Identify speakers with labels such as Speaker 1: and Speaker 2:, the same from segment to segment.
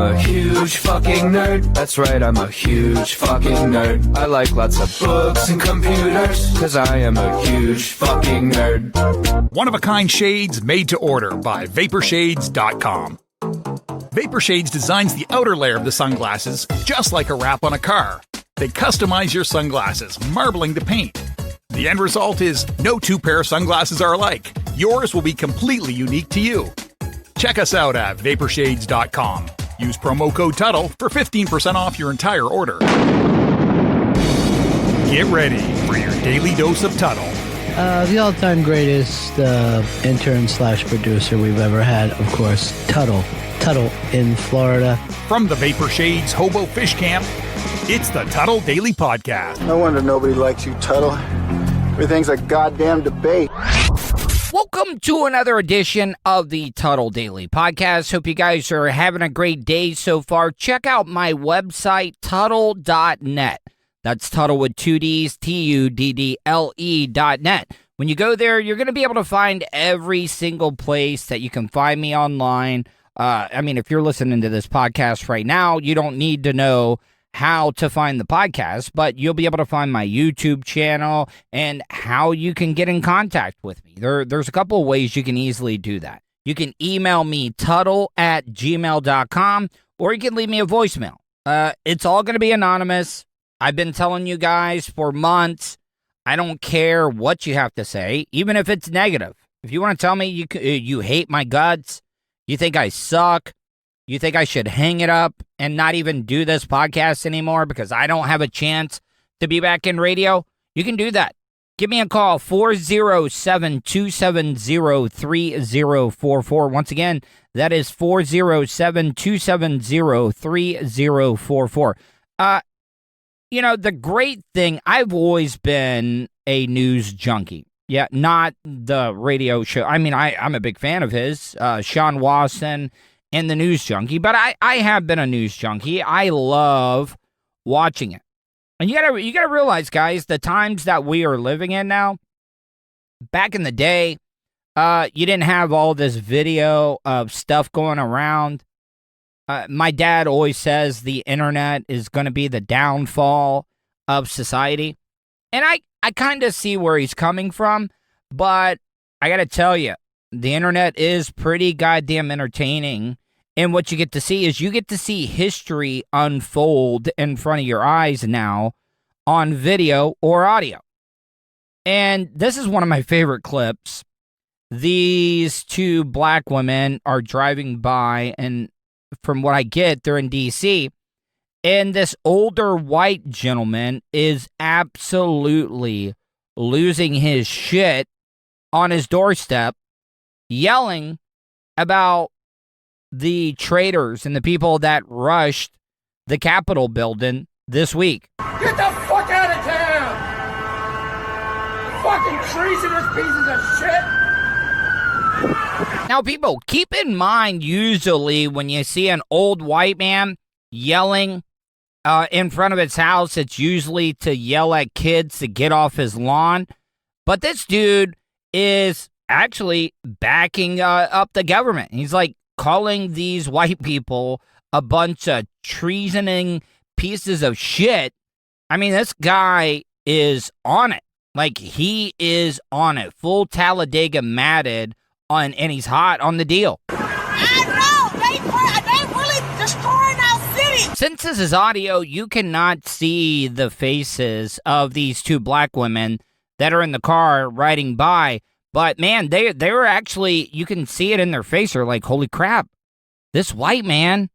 Speaker 1: a huge fucking nerd. That's right, I'm a huge fucking nerd. I like lots of books and computers, 'cause I am a huge fucking nerd.
Speaker 2: One-of-a-kind shades made to order by Vaporshades.com. Vaporshades designs the outer layer of the sunglasses just like a wrap on a car. They customize your sunglasses, marbling the paint. The end result is no two pair of sunglasses are alike. Yours will be completely unique to you. Check us out at Vaporshades.com. Use promo code Tuddle for 15% off your entire order. Get ready for your daily dose of Tuddle.
Speaker 3: The all-time greatest intern/producer we've ever had, of course, Tuddle. Tuddle in Florida.
Speaker 2: From the Vaporshades Hobo Fish Camp, it's the Tuddle Daily Podcast.
Speaker 4: No wonder nobody likes you, Tuddle. Everything's a goddamn debate.
Speaker 5: Welcome to another edition of the Tuddle Daily Podcast. Hope you guys are having a great day so far. Check out my website, Tuddle.net. That's Tuddle with two Ds, Tuddle.net. When you go there, you're going to be able to find every single place that you can find me online. If you're listening to this podcast right now, you don't need to know how to find the podcast, but you'll be able to find my YouTube channel and how you can get in contact with me. There's a couple of ways you can easily do that. You can email me, Tuddle@gmail.com, or you can leave me a voicemail. It's all going to be anonymous. I've been telling you guys for months, I don't care what you have to say, even if it's negative. If you want to tell me you hate my guts, you think I suck, you think I should hang it up and not even do this podcast anymore because I don't have a chance to be back in radio, you can do that. Give me a call, 407-270-3044. Once again, that is 407-270-3044. The great thing, I've always been a news junkie. Yeah, not the radio show. I'm a big fan of his, Sean Wasson and the News Junkie, but I have been a news junkie. I love watching it. And you gotta realize, guys, the times that we are living in now, back in the day, you didn't have all this video of stuff going around. My dad always says the internet is going to be the downfall of society. And I kind of see where he's coming from, but I got to tell you, the internet is pretty goddamn entertaining. And what you get to see is you get to see history unfold in front of your eyes now on video or audio. And this is one of my favorite clips. These two black women are driving by, and from what I get, they're in D.C., and this older white gentleman is absolutely losing his shit on his doorstep, yelling about the traitors and the people that rushed the Capitol building this week.
Speaker 6: Get the fuck out of town! Fucking treasonous pieces of shit!
Speaker 5: Now, people, keep in mind, usually when you see an old white man yelling in front of his house, it's usually to yell at kids to get off his lawn. But this dude is actually backing up the government. He's like calling these white people a bunch of treasoning pieces of shit. I mean, this guy is on it. Like, he is on it. Full Talladega matted on, and he's hot on the deal.
Speaker 7: I know. They really destroying our city.
Speaker 5: Since this is audio, you cannot see the faces of these two black women that are in the car riding by. But, man, they were actually, you can see it in their face. They're like, holy crap, this white man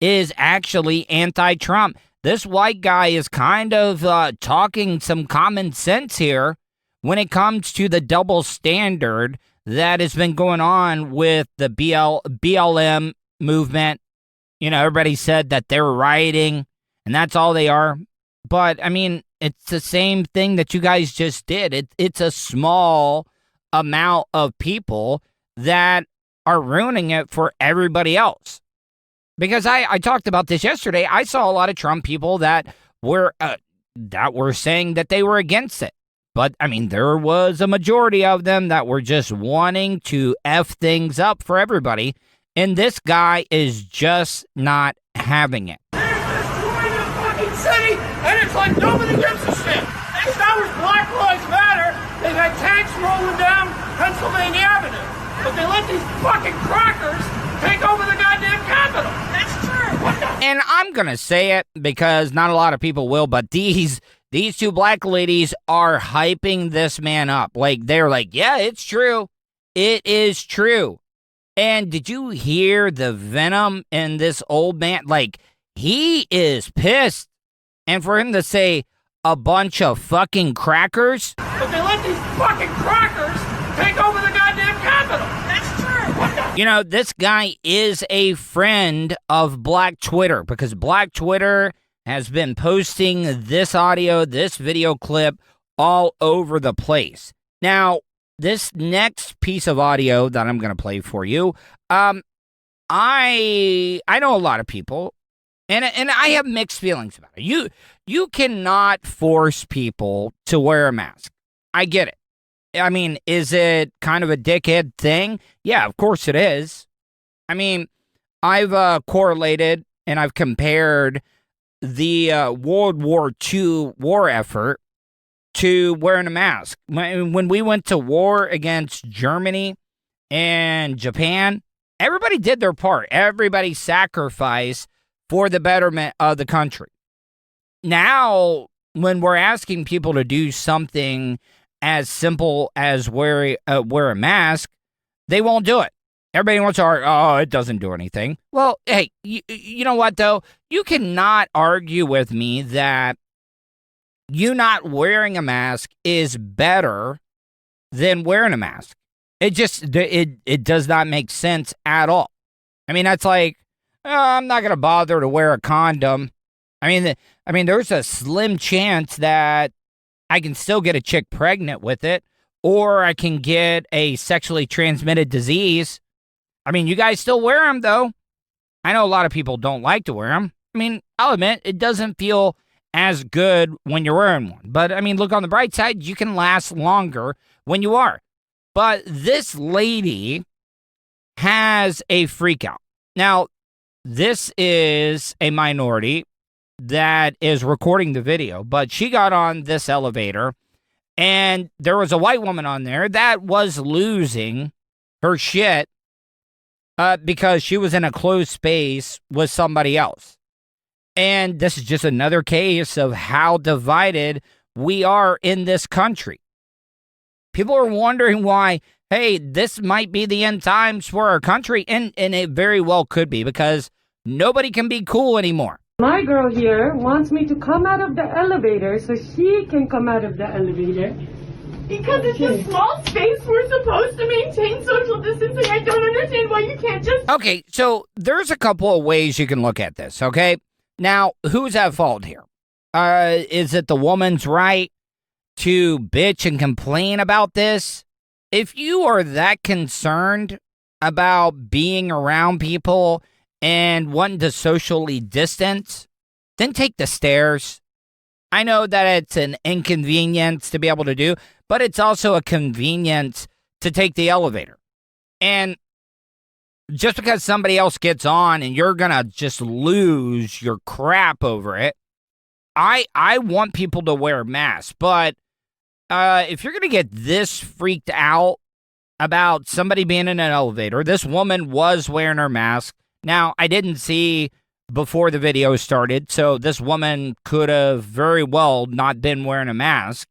Speaker 5: is actually anti-Trump. This white guy is kind of talking some common sense here when it comes to the double standard that has been going on with the BLM movement. You know, everybody said that they're rioting, and that's all they are. But, I mean, it's the same thing that you guys just did. It's a small amount of people that are ruining it for everybody else. Because I talked about this yesterday. I saw a lot of Trump people that were saying that they were against it. But, I mean, there was a majority of them that were just wanting to F things up for everybody. And this guy is just not having it.
Speaker 6: They're destroying the fucking city, and it's like nobody gives a shit. Next hour's Black Lives Matter. They've had tanks rolling down Pennsylvania Avenue. But they let these fucking crackers take over the goddamn Capitol. That's true. What the?
Speaker 5: And I'm going to say it because not a lot of people will, but these two black ladies are hyping this man up. Like, they're like, yeah, it's true. It is true. And did you hear the venom in this old man? Like, he is pissed. And for him to say a bunch of fucking crackers.
Speaker 6: But they let these fucking crackers take over the goddamn Capitol. That's true. What the?
Speaker 5: You know, this guy is a friend of Black Twitter because Black Twitter has been posting this audio, this video clip all over the place. Now, this next piece of audio that I'm going to play for you, I know a lot of people, and I have mixed feelings about it. You cannot force people to wear a mask. I get it. I mean, is it kind of a dickhead thing? Yeah, of course it is. I mean, I've correlated and I've compared the World War II war effort to wearing a mask. When we went to war against Germany and Japan, everybody did their part. Everybody sacrificed for the betterment of the country. Now, when we're asking people to do something as simple as wear a mask, they won't do it. Everybody wants to argue, oh, it doesn't do anything. Well, hey, you know what, though? You cannot argue with me that you not wearing a mask is better than wearing a mask. It just, it does not make sense at all. I mean, that's like, I'm not going to bother to wear a condom. I mean, there's a slim chance that I can still get a chick pregnant with it, or I can get a sexually transmitted disease. I mean, you guys still wear them, though. I know a lot of people don't like to wear them. I mean, I'll admit, it doesn't feel as good when you're wearing one. But, I mean, look on the bright side, you can last longer when you are. But this lady has a freak out. Now, this is a minority that is recording the video, but she got on this elevator, and there was a white woman on there that was losing her shit because she was in a closed space with somebody else. And this is just another case of how divided we are in this country. People are wondering why, hey, this might be the end times for our country, and it very well could be, because nobody can be cool anymore.
Speaker 8: My girl here wants me to come out of the elevator so she can come out of the elevator.
Speaker 9: Because it's a small space, we're supposed to maintain social distancing. I don't understand why you can't just...
Speaker 5: Okay, so there's a couple of ways you can look at this, okay? Now, who's at fault here? Is it the woman's right to bitch and complain about this? If you are that concerned about being around people and wanting to socially distance, then take the stairs. I know that it's an inconvenience to be able to do, but it's also a convenience to take the elevator. And just because somebody else gets on and you're going to just lose your crap over it, I want people to wear masks. But if you're going to get this freaked out about somebody being in an elevator, this woman was wearing her mask. Now, I didn't see before the video started, so this woman could have very well not been wearing a mask.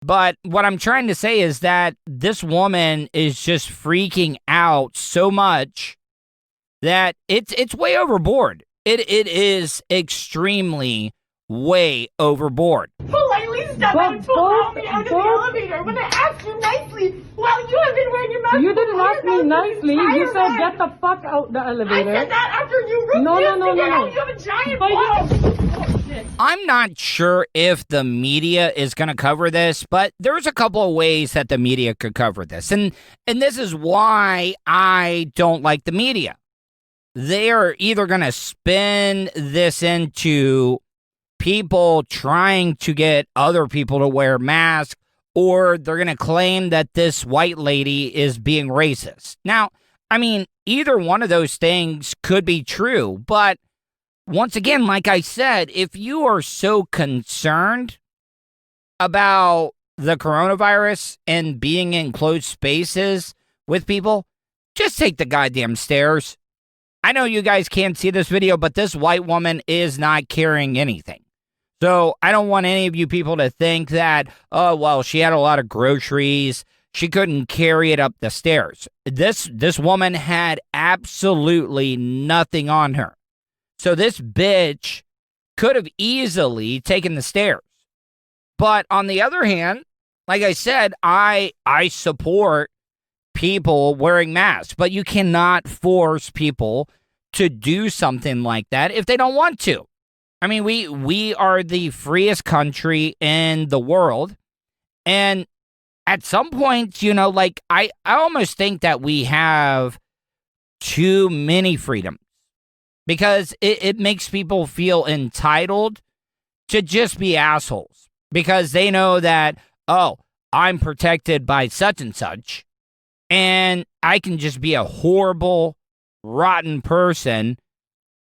Speaker 5: But what I'm trying to say is that this woman is just freaking out so much that it's way overboard. It is extremely way overboard.
Speaker 9: politely step out to allow me out of the elevator when I asked you nicely while you have been wearing your mask.
Speaker 8: You didn't ask me nicely. You said get the fuck out the elevator.
Speaker 9: I said that after you refused to get out. You have a giant bottle.
Speaker 5: I'm not sure if the media is going to cover this, but there's a couple of ways that the media could cover this. And this is why I don't like the media. They are either going to spin this into people trying to get other people to wear masks, or they're going to claim that this white lady is being racist. Now, I mean, either one of those things could be true. But once again, like I said, if you are so concerned about the coronavirus and being in closed spaces with people, just take the goddamn stairs. I know you guys can't see this video, but this white woman is not carrying anything. So I don't want any of you people to think that, oh, well, she had a lot of groceries. She couldn't carry it up the stairs. This woman had absolutely nothing on her. So this bitch could have easily taken the stairs. But on the other hand, like I said, I support people wearing masks, but you cannot force people to do something like that if they don't want to. I mean, we are the freest country in the world, and at some point, you know, like I almost think that we have too many freedoms because it makes people feel entitled to just be assholes because they know that, oh, I'm protected by such and such, and I can just be a horrible, rotten person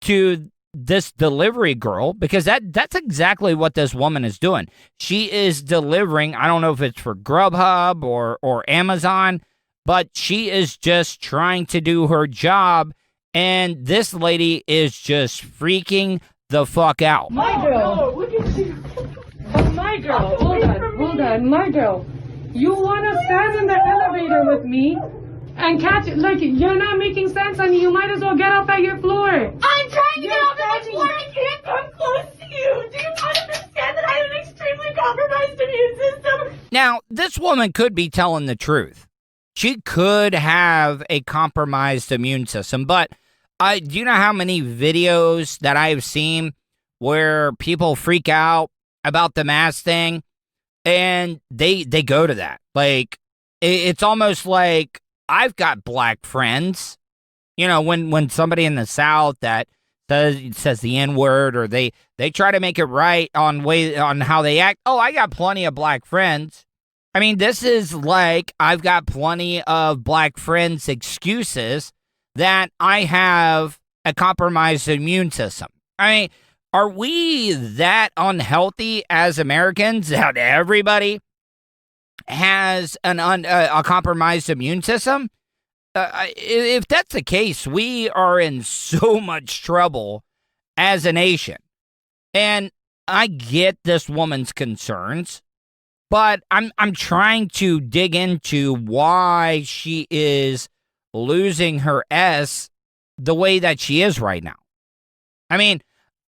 Speaker 5: to this delivery girl, because that's exactly what this woman is doing. She is delivering, I don't know if it's for Grubhub or Amazon, but she is just trying to do her job, and this lady is just freaking the fuck out.
Speaker 8: My girl.
Speaker 9: Oh, look at you.
Speaker 8: My girl. Hold on. My girl. You want to stand in the elevator with me and catch it? Like, you're not making sense, and you might as well get up at your floor.
Speaker 9: I'm trying to get off of my floor. I can't come close to you. Do you not understand that I have an extremely compromised immune system?
Speaker 5: Now, this woman could be telling the truth. She could have a compromised immune system, but do you know how many videos that I've seen where people freak out about the mask thing and they go to that? Like, it's almost like I've got black friends, you know, when somebody in the South that says the N-word, or they try to make it right on how they act. Oh, I got plenty of black friends. I mean, this is like I've got plenty of black friends excuses that I have a compromised immune system. I mean, are we that unhealthy as Americans that everybody has a compromised immune system? If that's the case, we are in so much trouble as a nation. And I get this woman's concerns, but I'm trying to dig into why she is losing her S the way that she is right now. I mean,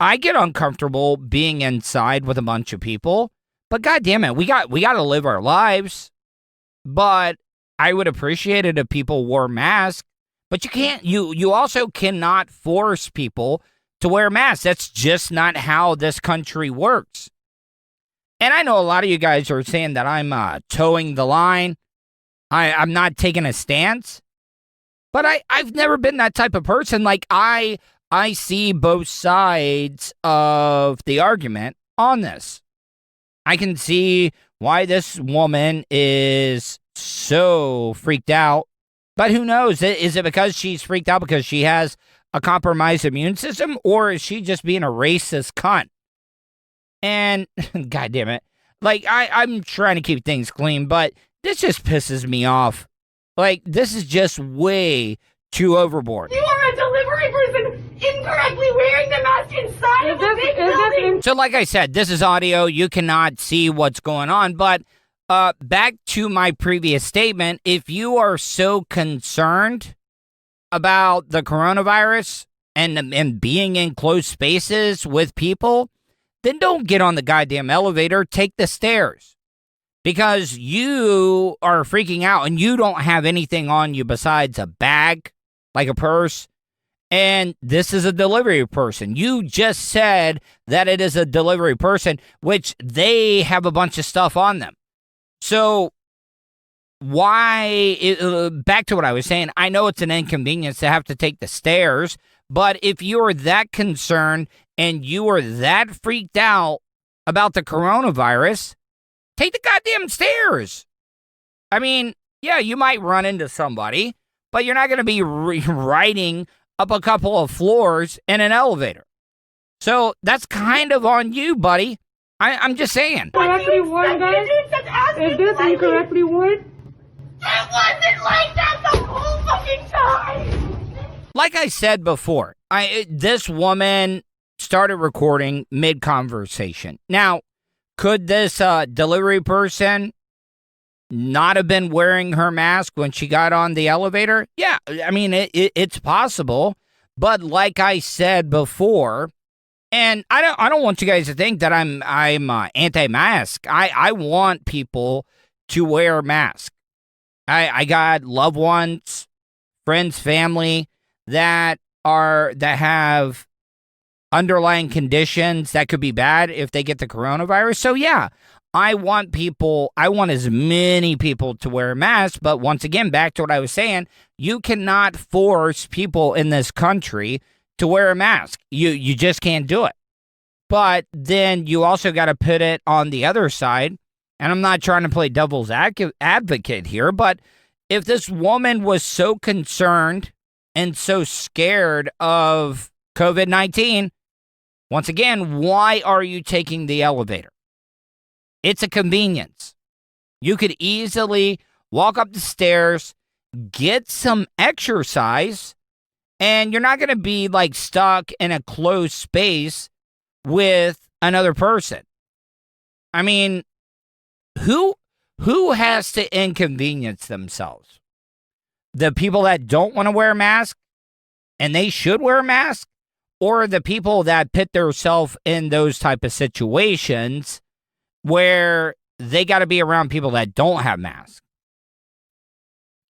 Speaker 5: I get uncomfortable being inside with a bunch of people, but God damn it, we got to live our lives. But I would appreciate it if people wore masks, but you can't. You also cannot force people to wear masks. That's just not how this country works. And I know a lot of you guys are saying that I'm towing the line. I'm not taking a stance. But I've never been that type of person. Like, I see both sides of the argument on this. I can see why this woman is so freaked out. But who knows? Is it because she's freaked out because she has a compromised immune system? Or is she just being a racist cunt? And, God damn it. Like, I'm trying to keep things clean, but this just pisses me off. Like, this is just way too overboard.
Speaker 9: You are a delivery person incorrectly wearing the mask inside of a big building.
Speaker 5: So like I said, this is audio. You cannot see what's going on. But back to my previous statement, if you are so concerned about the coronavirus and being in closed spaces with people, then don't get on the goddamn elevator. Take the stairs. Because you are freaking out and you don't have anything on you besides a bag, like a purse. And this is a delivery person. You just said that it is a delivery person, which they have a bunch of stuff on them. So back to what I was saying, I know it's an inconvenience to have to take the stairs, but if you're that concerned and you are that freaked out about the coronavirus, take the goddamn stairs. I mean, yeah, you might run into somebody, but you're not going to be riding up a couple of floors in an elevator. So that's kind of on you, buddy. I'm just saying.
Speaker 8: Correctly worded, guys? Is this incorrectly worded?
Speaker 9: It wasn't like that the whole fucking time!
Speaker 5: Like I said before, this woman started recording mid-conversation. Now, could this delivery person not have been wearing her mask when she got on the elevator? Yeah, I mean, it's possible. But like I said before, and I don't want you guys to think that I'm anti-mask. I want people to wear masks. I got loved ones, friends, family that have underlying conditions that could be bad if they get the coronavirus. So yeah, I want as many people to wear a mask. But once again, back to what I was saying, you cannot force people in this country to wear a mask. You just can't do it. But then you also got to put it on the other side. And I'm not trying to play devil's advocate here, but if this woman was so concerned and so scared of COVID-19, once again, why are you taking the elevator? It's a convenience. You could easily walk up the stairs, get some exercise, and you're not going to be like stuck in a closed space with another person. I mean, who has to inconvenience themselves? The people that don't want to wear a mask and they should wear a mask, or the people that put themselves in those type of situations where they got to be around people that don't have masks?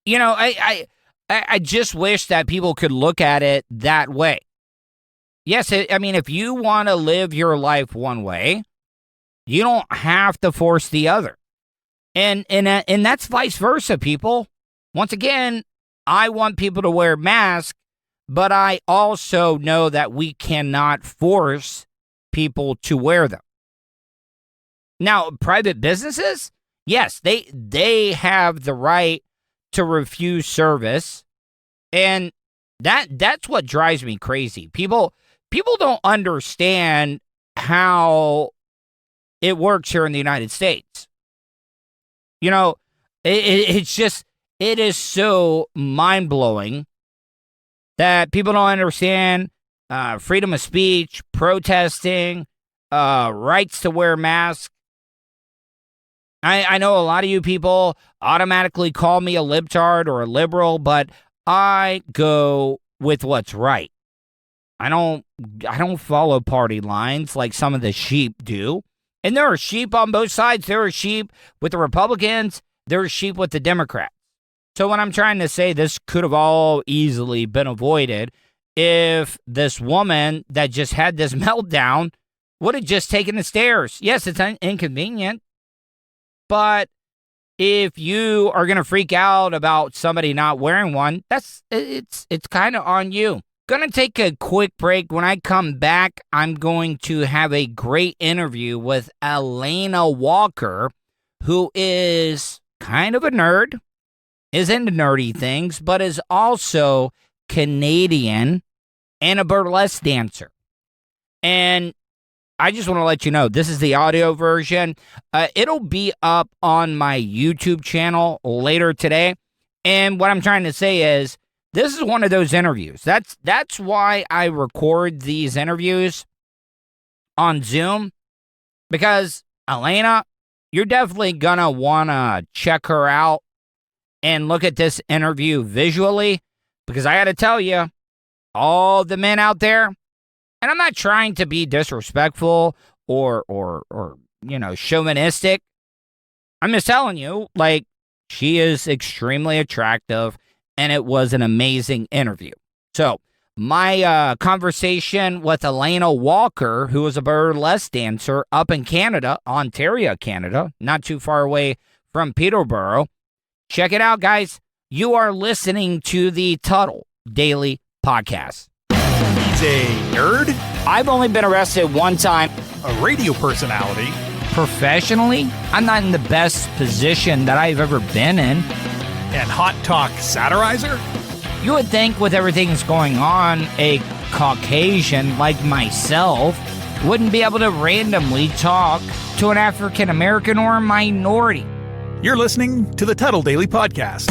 Speaker 5: You know, I just wish that people could look at it that way. Yes, I mean, if you want to live your life one way, you don't have to force the other. And that's vice versa, people. Once again, I want people to wear masks, but I also know that we cannot force people to wear them. Now, private businesses, yes, they have the right to refuse service, and that's what drives me crazy. People don't understand how it works here in the United States. You know, it is so mind-blowing that people don't understand freedom of speech, protesting, rights to wear masks. I know a lot of you people automatically call me a libtard or a liberal, but I go with what's right. I don't follow party lines like some of the sheep do. And there are sheep on both sides. There are sheep with the Republicans. There are sheep with the Democrats. So what I'm trying to say, this could have all easily been avoided if this woman that just had this meltdown would have just taken the stairs. Yes, it's inconvenient. But if you are going to freak out about somebody not wearing one, it's kind of on you. Gonna take a quick break. When I come back, I'm going to have a great interview with Elena Walker, who is kind of a nerd, is into nerdy things, but is also Canadian and a burlesque dancer. And I just want to let you know, this is the audio version. It'll be up on my YouTube channel later today. And what I'm trying to say is, this is one of those interviews. That's why I record these interviews on Zoom, because Elena, you're definitely going to want to check her out and look at this interview visually, because I got to tell you, all the men out there, and I'm not trying to be disrespectful or chauvinistic. I'm just telling you, like, she is extremely attractive. And it was an amazing interview. So my conversation with Elena Walker, who is a burlesque dancer up in Canada, Ontario, Canada, not too far away from Peterborough. Check it out, guys. You are listening to the Tuddle Daily Podcast.
Speaker 2: He's a nerd,
Speaker 5: I've only been arrested one time.
Speaker 2: a radio personality,
Speaker 5: Professionally, I'm not in the best position that I've ever been in.
Speaker 2: and hot talk satirizer.
Speaker 5: You would think with everything that's going on, a Caucasian like myself wouldn't be able to randomly talk to an African American or a minority.
Speaker 2: You're listening to the Tuddle Daily Podcast.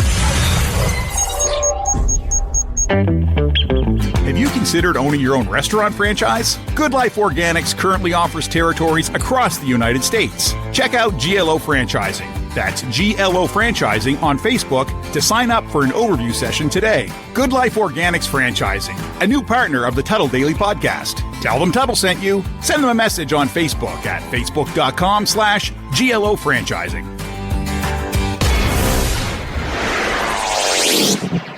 Speaker 2: Have you considered owning your own restaurant franchise? Good Life Organics currently offers territories across the United States. Check out GLO Franchising. That's GLO Franchising on Facebook to sign up for an overview session today. Good Life Organics Franchising, a new partner of the Tuddle Daily Podcast. Tell them Tuddle sent you. Send them a message on Facebook at facebook.com/GLO Franchising.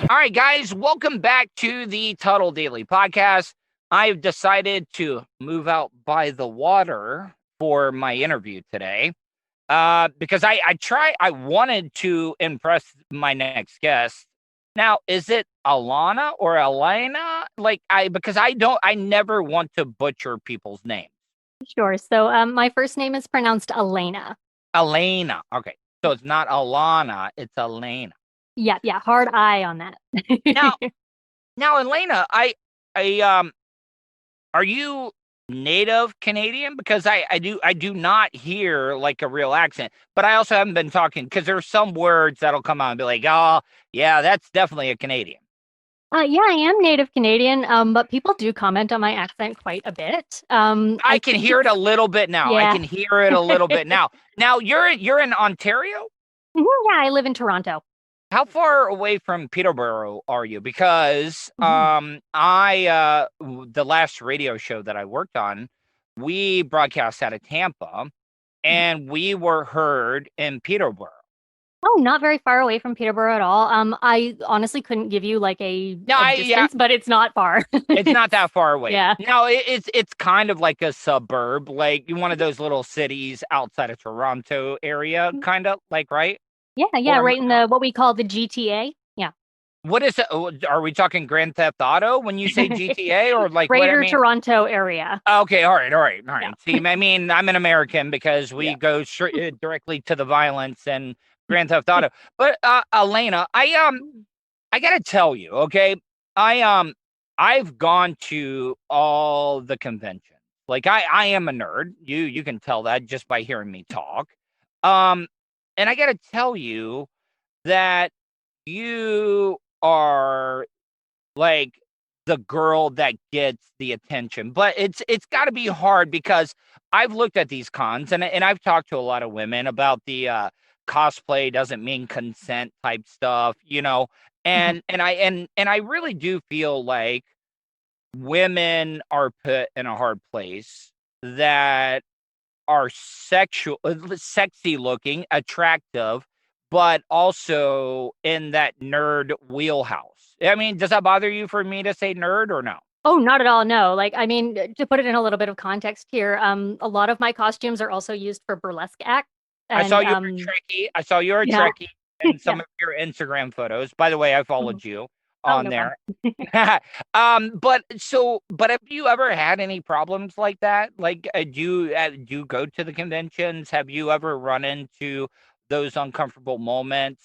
Speaker 5: All right, guys, welcome back to the Tuddle Daily Podcast. I've decided to move out by the water for my interview today because I wanted to impress my next guest. Now, is it Alana or Elena? Because I never want to butcher people's names.
Speaker 10: Sure. So my first name is pronounced Elena.
Speaker 5: Elena. Okay. So it's not Alana, it's Elena.
Speaker 10: Yeah, hard I on that.
Speaker 5: Now, Elena, are you native Canadian? Because I do not hear like a real accent, but I also haven't been talking because there's some words that'll come out and be like, oh, yeah, that's definitely a Canadian.
Speaker 10: Yeah, I am native Canadian, but people do comment on my accent quite a bit.
Speaker 5: I can hear it a little bit now.
Speaker 10: Yeah.
Speaker 5: I can hear it a little bit now. Now you're in Ontario?
Speaker 10: Yeah, I live in Toronto.
Speaker 5: How far away from Peterborough are you? Because the last radio show that I worked on, we broadcast out of Tampa, and we were heard in Peterborough.
Speaker 10: Oh, not very far away from Peterborough at all. I honestly couldn't give you like a distance, but it's not far.
Speaker 5: It's not that far away.
Speaker 10: Yeah.
Speaker 5: No, it's kind of like a suburb, like one of those little cities outside of Toronto area, kind of like, right?
Speaker 10: Yeah, right in the what we call the GTA. Yeah.
Speaker 5: What is it? Are we talking Grand Theft Auto when you say GTA or like
Speaker 10: Greater Toronto area?
Speaker 5: Okay, all right.
Speaker 10: Yeah.
Speaker 5: See, I mean, I'm an American because we go straight directly to the violence and Grand Theft Auto. But Elena, I gotta tell you, okay, I've gone to all the conventions. Like I am a nerd. You can tell that just by hearing me talk. And I got to tell you that you are like the girl that gets the attention. But it's got to be hard because I've looked at these cons and I've talked to a lot of women about the cosplay doesn't mean consent type stuff, and I really do feel like women are put in a hard place that are sexy looking, attractive, but also in that nerd wheelhouse. I mean, does that bother you for me to say nerd or no?
Speaker 10: Oh, not at all. No. Like, I mean, to put it in a little bit of context here, a lot of my costumes are also used for burlesque acts. And,
Speaker 5: I saw you were a Trekkie. I saw you were a Trekkie in some of your Instagram photos. By the way, I followed you on there. But have you ever had any problems like that? Like, do you go to the conventions? Have you ever run into those uncomfortable moments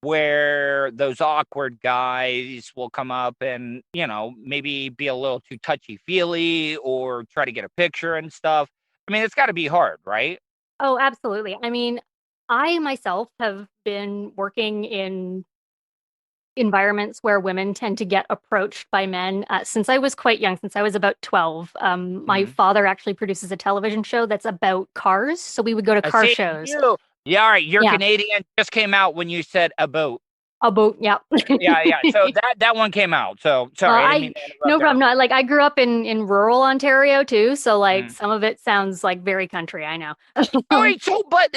Speaker 5: where those awkward guys will come up and, maybe be a little too touchy-feely or try to get a picture and stuff? I mean, it's got to be hard, right?
Speaker 10: Oh, absolutely. I mean, I myself have been working in environments where women tend to get approached by men since I was quite young, since I was about 12. My father actually produces a television show that's about cars, so we would go to car shows.
Speaker 5: Yeah, all right. You're Canadian just came out when you said a boat.
Speaker 10: A boat, yeah.
Speaker 5: Yeah. So that one came out. So sorry.
Speaker 10: No problem. No, like I grew up in rural Ontario too, so like some of it sounds like very country. I know.
Speaker 5: All right. So, but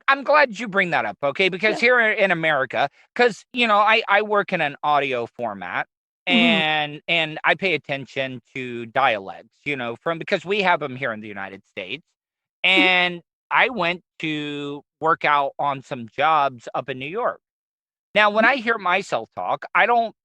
Speaker 5: I'm glad you bring that up, okay? Because here in America, because I work in an audio format, and I pay attention to dialects, because we have them here in the United States, and I went to work out on some jobs up in New York. Now, when I hear myself talk, I don't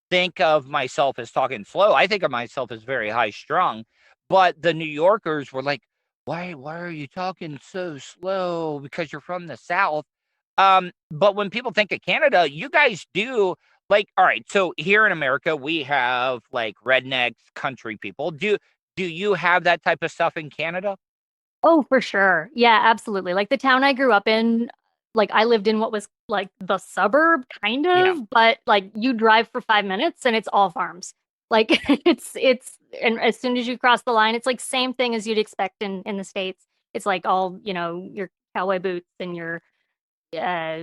Speaker 5: think of myself as talking slow. I think of myself as very high strung. But the New Yorkers were like, why are you talking so slow? Because you're from the South. But when people think of Canada, you guys do Like, all right, so here in America, we have like rednecks, country people. Do you have that type of stuff in Canada?
Speaker 10: Oh, for sure. Yeah, absolutely. Like the town I grew up in, like I lived in what was like the suburb, kind
Speaker 5: Yeah.
Speaker 10: of, but like you drive for 5 minutes and it's all farms. Like and as soon as you cross the line, it's like same thing as you'd expect in the States. It's like all, your cowboy boots and your uh,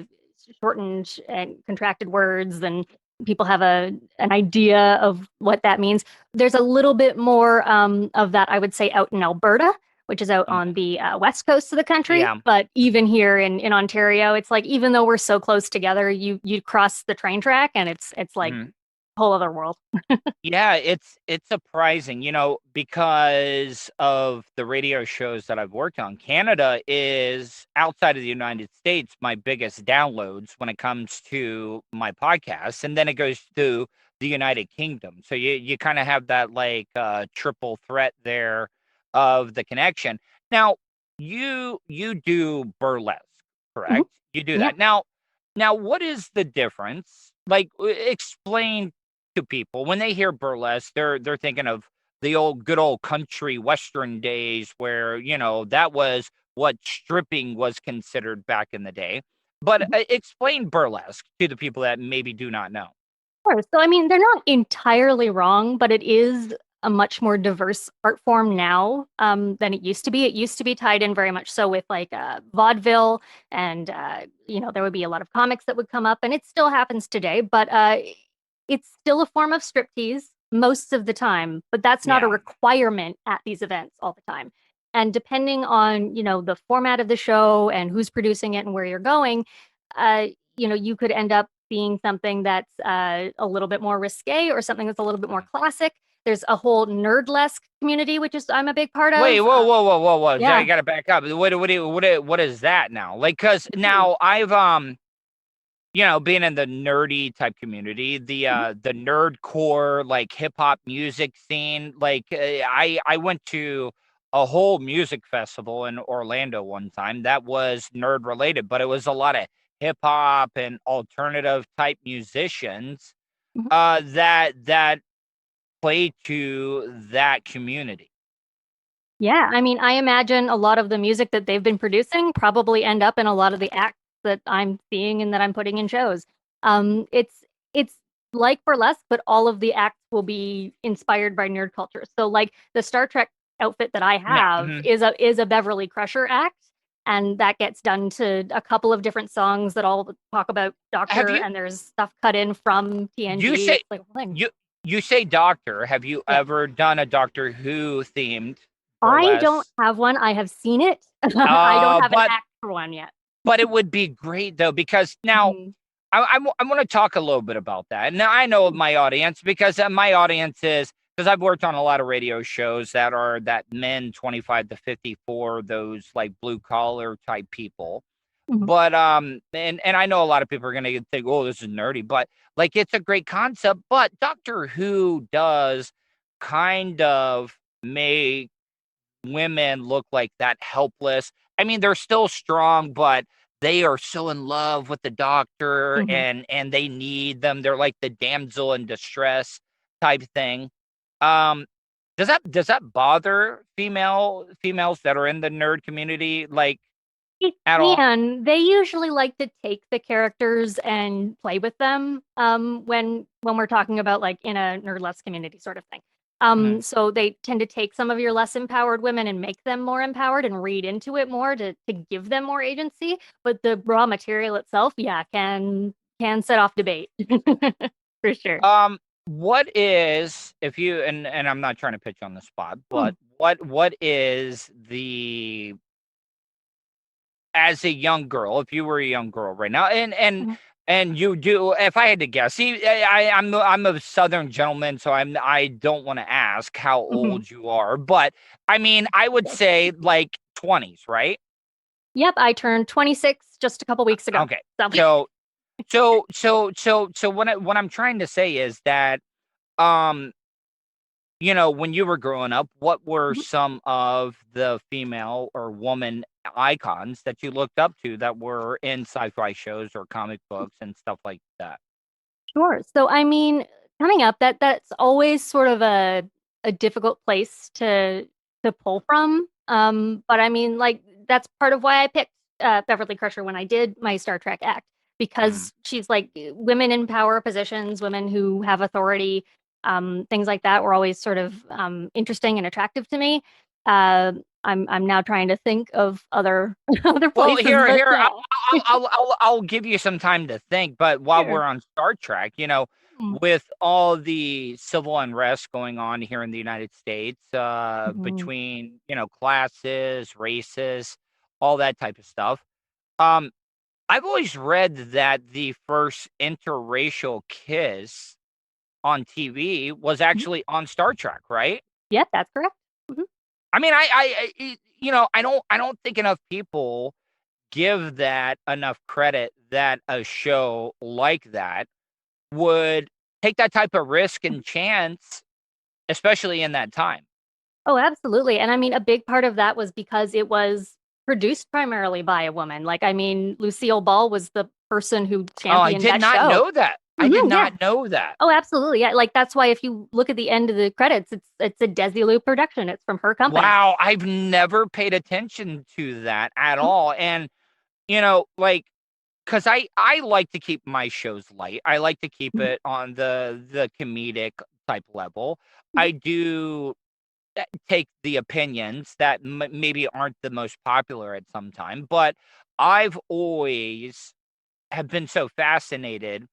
Speaker 10: shortened and contracted words, and people have an idea of what that means. There's a little bit more of that, I would say, out in Alberta, which is out on
Speaker 5: Okay.
Speaker 10: the west coast of the country.
Speaker 5: Yeah.
Speaker 10: But even here in Ontario, it's like even though we're so close together, you cross the train track and it's like
Speaker 5: Mhm.
Speaker 10: whole other world.
Speaker 5: Yeah, it's surprising, because of the radio shows that I've worked on. Canada is outside of the United States my biggest downloads when it comes to my podcast, and then it goes to the United Kingdom. So you kind of have that like triple threat there of the connection. Now, you do burlesque,
Speaker 10: Mhm.
Speaker 5: correct? You do
Speaker 10: Yeah.
Speaker 5: that. Now what is the difference? Like explain to people when they hear burlesque, they're thinking of the old good old country western days where that was what stripping was considered back in the day. But explain burlesque to the people that maybe do not know.
Speaker 10: Sure. So, I mean, they're not entirely wrong, but it is a much more diverse art form now than it used to be. It used to be tied in very much so with like vaudeville, and there would be a lot of comics that would come up, and it still happens today. But it's still a form of striptease most of the time, but that's not a
Speaker 5: Yeah.
Speaker 10: requirement at these events all the time. And depending on the format of the show and who's producing it and where you're going, uh, you could end up being something that's a little bit more risque or something that's a little bit more classic. There's a whole nerdlesque community, which is I'm a big part
Speaker 5: Wait,
Speaker 10: of.
Speaker 5: whoa! I
Speaker 10: Yeah.
Speaker 5: gotta back up. What is that now? Like, cause now I've being in the nerdy type community,
Speaker 10: Mhm.
Speaker 5: the nerdcore like hip hop music scene. Like I went to a whole music festival in Orlando one time that was nerd related, but it was a lot of hip hop and alternative type musicians
Speaker 10: Mhm.
Speaker 5: that play to that community.
Speaker 10: Yeah, I mean, I imagine a lot of the music that they've been producing probably end up in a lot of the acts that I'm seeing and that I'm putting in shows. It's like burlesque, but all of the acts will be inspired by nerd culture. So, like the Star Trek outfit that I
Speaker 5: Yeah.
Speaker 10: have is a Beverly Crusher act, and that gets done to a couple of different songs that all talk about
Speaker 5: Have
Speaker 10: Doctor,
Speaker 5: you
Speaker 10: and there's stuff cut in from
Speaker 5: you
Speaker 10: TNG.
Speaker 5: say
Speaker 10: It's like a whole thing.
Speaker 5: you say Doctor? Have you
Speaker 10: Yeah.
Speaker 5: ever done a Doctor Who themed
Speaker 10: I don't
Speaker 5: burlesque?
Speaker 10: have one. I have seen it. I don't have an
Speaker 5: But
Speaker 10: act for one yet.
Speaker 5: it would be great though, because now
Speaker 10: Mhm.
Speaker 5: I want to talk a little bit about that. Now I know my audience because my audience is because I've worked on a lot of radio shows that are that men 25 to 54, those like blue collar type people.
Speaker 10: Mhm.
Speaker 5: But and I know a lot of people are gonna think, oh, this is nerdy, but like it's a great concept. But Doctor Who does kind of make women look like that helpless. I mean, they're still strong, but they are so in love with the doctor
Speaker 10: Mhm.
Speaker 5: and they need them. They're like the damsel in distress type thing. Um, does that bother females that are in the nerd community like
Speaker 10: It
Speaker 5: at all?
Speaker 10: can. They usually like to take the characters and play with them, when we're talking about, like, in a nerdless community sort of thing.
Speaker 5: Mhm.
Speaker 10: So they tend to take some of your less empowered women and make them more empowered and read into it more to give them more agency, but the raw material itself, yeah, can set off debate. For sure.
Speaker 5: What is if you and I'm not trying to pitch on the spot,
Speaker 10: Hmm.
Speaker 5: but what is the as a young girl, if you were a young girl right now,
Speaker 10: Mhm.
Speaker 5: and you do, if I had to guess, see, I'm a Southern gentleman, so I don't want to ask how
Speaker 10: Mhm.
Speaker 5: old you are, but I mean, I would say like 20s, right?
Speaker 10: Yep, I turned 26 just a couple weeks ago.
Speaker 5: Okay,
Speaker 10: So
Speaker 5: so what I'm trying to say is that um when you were growing up, what were some of the female or woman icons that you looked up to that were in sci-fi shows or comic books and stuff like that?
Speaker 10: Sure. So I mean, coming up, that's always sort of a difficult place to pull from. But I mean, like that's part of why I picked Beverly Crusher when I did my Star Trek act
Speaker 5: Mm.
Speaker 10: because she's like women in power positions, women who have authority, things like that were always sort of interesting and attractive to me. Uh, I'm now trying to think of other other
Speaker 5: Well,
Speaker 10: places, but
Speaker 5: I'll give you some time to think. But while
Speaker 10: sure.
Speaker 5: we're on Star Trek,
Speaker 10: Mm.
Speaker 5: with all the civil unrest going on here in the United States,
Speaker 10: Mhm.
Speaker 5: between classes, races, all that type of stuff. Um, I've always read that the first interracial kiss on TV was
Speaker 10: Mhm.
Speaker 5: actually on Star Trek, right?
Speaker 10: Yep, that's correct. Mhm.
Speaker 5: I mean, I don't think enough people give that enough credit that a show like that would take that type of risk and chance, especially in that time.
Speaker 10: Oh, absolutely. And I mean, a big part of that was because it was produced primarily by a woman. Like, I mean, Lucille Ball was the person who
Speaker 5: Oh, I
Speaker 10: championed
Speaker 5: did
Speaker 10: that
Speaker 5: not
Speaker 10: show.
Speaker 5: know that. I did
Speaker 10: Hmm, yeah.
Speaker 5: not know that.
Speaker 10: Oh, absolutely. Yeah. Like that's why if you look at the end of the credits, it's a Desilu production. It's from her company.
Speaker 5: Wow, I've never paid attention to that at
Speaker 10: Mhm,
Speaker 5: all. And like, because I like to keep my shows light. I like to keep
Speaker 10: mhm,
Speaker 5: it on the comedic type level.
Speaker 10: mhm,
Speaker 5: I do take the opinions that maybe aren't the most popular at some time, but I've always have been so fascinated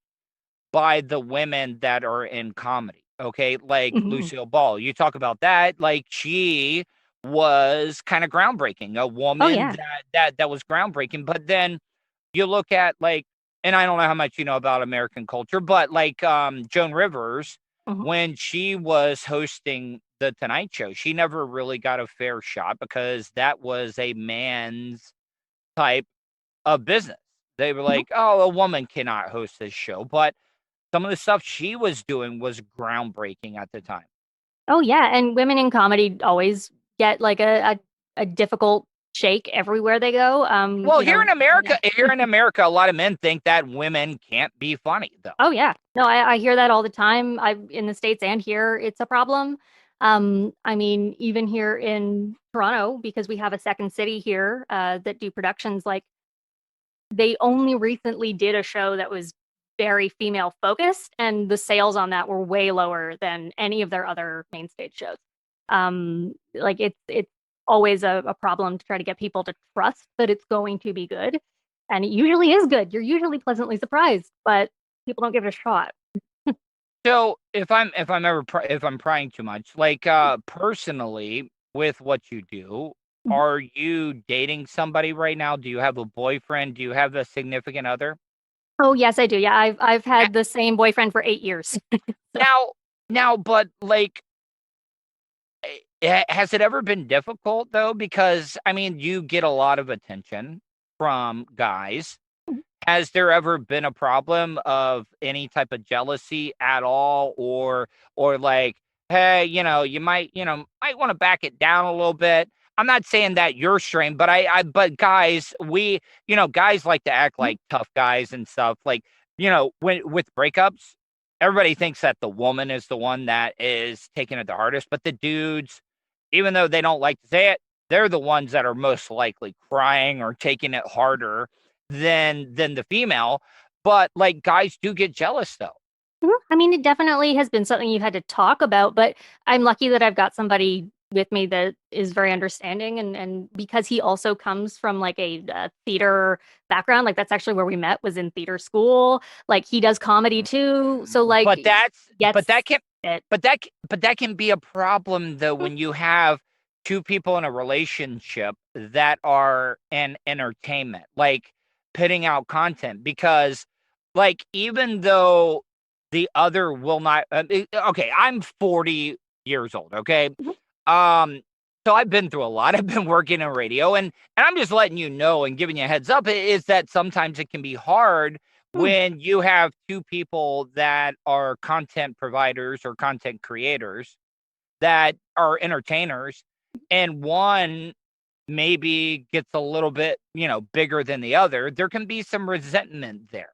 Speaker 5: by the women that are in comedy. Okay, like
Speaker 10: mhm.
Speaker 5: Lucille Ball. You talk about that, like she was kind of groundbreaking, a
Speaker 10: Oh,
Speaker 5: woman
Speaker 10: yeah.
Speaker 5: that was groundbreaking. But then you look at like, and I don't know how much you know about American culture, but like Joan Rivers,
Speaker 10: Mhm.
Speaker 5: when she was hosting the Tonight Show, she never really got a fair shot because that was a man's type of business. They were
Speaker 10: Mhm.
Speaker 5: like, "Oh, a woman cannot host this show," but some of the stuff she was doing was groundbreaking at the time.
Speaker 10: Oh, yeah. And women in comedy always get like a difficult shake everywhere they go.
Speaker 5: Well,
Speaker 10: Yeah.
Speaker 5: here in America, a lot of men think that women can't be funny, though.
Speaker 10: Oh, yeah. No, I hear that all the time. I in the States and here, it's a problem. I mean, even here in Toronto, because we have a second city here that do productions, like they only recently did a show that was very female focused, and the sales on that were way lower than any of their other main stage shows. Like it's always a problem to try to get people to trust that it's going to be good, and it usually is good. You're usually pleasantly surprised, but people don't give it a shot.
Speaker 5: So if I'm prying too much, like personally with what you do,
Speaker 10: Mhm.
Speaker 5: are you dating somebody right now? Do you have a boyfriend? Do you have a significant other?
Speaker 10: Oh, yes, I do. Yeah, I've
Speaker 5: A-
Speaker 10: had the same boyfriend for 8 years. So
Speaker 5: Now, but like, has it ever been difficult though? Because I mean, you get a lot of attention from guys. Has there ever been a problem of any type of jealousy at all, or like, hey, might want to back it down a little bit? I'm not saying that you're strained, but but guys, guys like to act
Speaker 10: mhm,
Speaker 5: like tough guys and stuff. Like, when with breakups, everybody thinks that the woman is the one that is taking it the hardest, but the dudes, even though they don't like to say it, they're the ones that are most likely crying or taking it harder than the female, but, like, guys do get jealous, though.
Speaker 10: mhm. I mean, it definitely has been something you've had to talk about, but I'm lucky that I've got somebody with me that is very understanding and because he also comes from like a theater background, like that's actually where we met was in theater school. Like he does comedy too, so like
Speaker 5: But that's
Speaker 10: gets it.
Speaker 5: but that can be a problem, though,
Speaker 10: Mm,
Speaker 5: when you have 2 people in a relationship that are in entertainment, like, putting out content because, like, even though the other will not okay, I'm 40 years old, okay?
Speaker 10: mhm,
Speaker 5: Um, so I've been through a lot. I've been working in radio, and I'm just letting you know and giving you a heads up is that sometimes it can be hard
Speaker 10: mm,
Speaker 5: when you have 2 people that are content providers or content creators that are entertainers, and one maybe gets a little bit, bigger than the other, there can be some resentment there.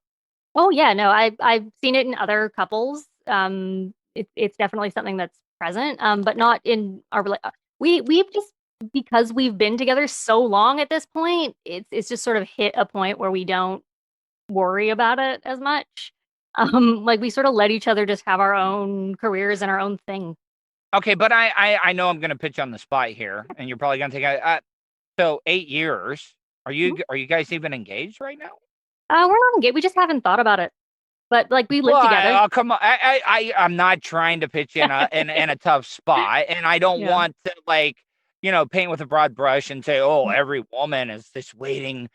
Speaker 10: Oh yeah, no, I've seen it in other couples. It's definitely something that's present, but not in our we've just because we've been together so long at this point, it's just sort of hit a point where we don't worry about it as much. Like we sort of let each other just have our own careers and our own thing.
Speaker 5: Okay, but I know I'm gonna put you on the spot here, and you're probably gonna think, so 8 years.
Speaker 10: Mhm.
Speaker 5: Are you guys even engaged right now?
Speaker 10: We're not engaged. We just haven't thought about it, but like we live
Speaker 5: Well,
Speaker 10: together.
Speaker 5: come on. I'm not trying to pitch you in a tough spot, and I don't
Speaker 10: Yeah.
Speaker 5: want to paint with a broad brush and say, oh, every woman is just waiting,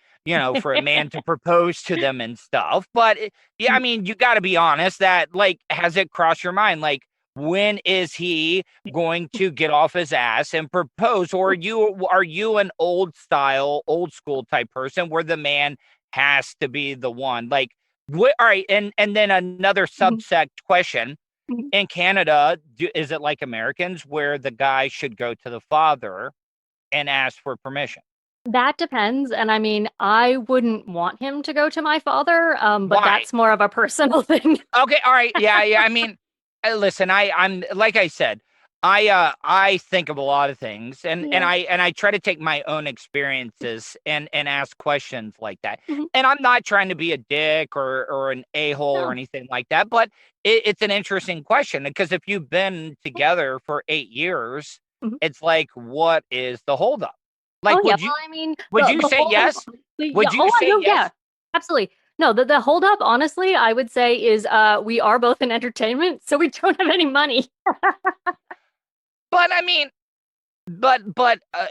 Speaker 5: for a man to propose to them and stuff. But yeah, I mean, you got to be honest. That has it crossed your mind? Like, when is he going to get off his ass and propose, or are you an old style, old school type person where the man has to be the one? Like, all right, and then another
Speaker 10: Mhm.
Speaker 5: subsect question.
Speaker 10: Mhm.
Speaker 5: In Canada, is it like Americans where the guy should go to the father and ask for permission?
Speaker 10: That depends, and I mean, I wouldn't want him to go to my father, but
Speaker 5: Why?
Speaker 10: that's more of a personal thing.
Speaker 5: Okay, all right, yeah, yeah. I mean, listen, I'm like I said, I think of a lot of things, and
Speaker 10: Yeah.
Speaker 5: I try to take my own experiences and ask questions like that.
Speaker 10: Mhm.
Speaker 5: And I'm not trying to be a dick or an a hole or
Speaker 10: No.
Speaker 5: anything like that, but it's an interesting question because if you've been together for 8 years,
Speaker 10: Mhm.
Speaker 5: it's like, what is the holdup?
Speaker 10: Oh,
Speaker 5: Like,
Speaker 10: yeah,
Speaker 5: would you
Speaker 10: well, I mean,
Speaker 5: would you
Speaker 10: the
Speaker 5: say
Speaker 10: whole
Speaker 5: yes?
Speaker 10: yeah,
Speaker 5: Would you
Speaker 10: oh, I
Speaker 5: say
Speaker 10: know, yeah,
Speaker 5: yes?
Speaker 10: absolutely. No, the hold up, honestly, I would say is, we are both in entertainment, so we don't have any money.
Speaker 5: But I mean,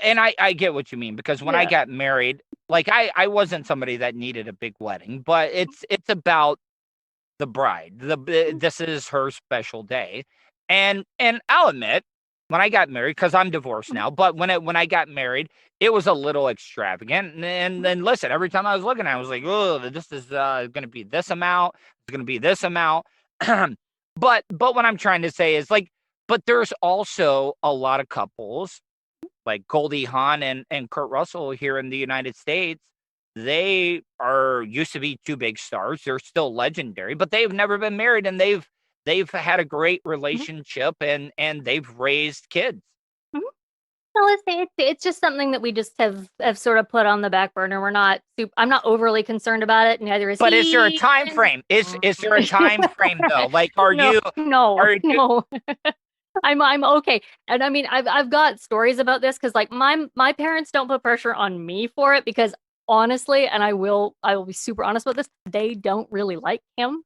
Speaker 5: and I get what you mean because when I
Speaker 10: Yeah.
Speaker 5: got married, like I wasn't somebody that needed a big wedding, but it's about the bride. This is her special day. And I'll admit, when I got married, because I'm divorced
Speaker 10: Mhm.
Speaker 5: now, but when I got married, it was a little extravagant. And then listen, every time I was looking at it, I was like, oh, this is gonna be this amount, it's gonna be this amount. But what I'm trying to say is but there's also a lot of couples like Goldie Hawn and Kurt Russell here in the United States. They are used to be two big stars. They're still legendary, but they've never been married and they've had a great
Speaker 10: Mhm.
Speaker 5: relationship and they've raised kids.
Speaker 10: Mhm. No, it's just something that we just have sort of put on the back burner. We're not I'm not overly concerned about it, neither is
Speaker 5: But is there a
Speaker 10: he.
Speaker 5: time frame? Is there a time frame though? Like
Speaker 10: No, no,
Speaker 5: are you
Speaker 10: no. I'm okay. And I mean, I've got stories about this because like my parents don't put pressure on me for it because honestly, and I will be super honest about this, they don't really like him.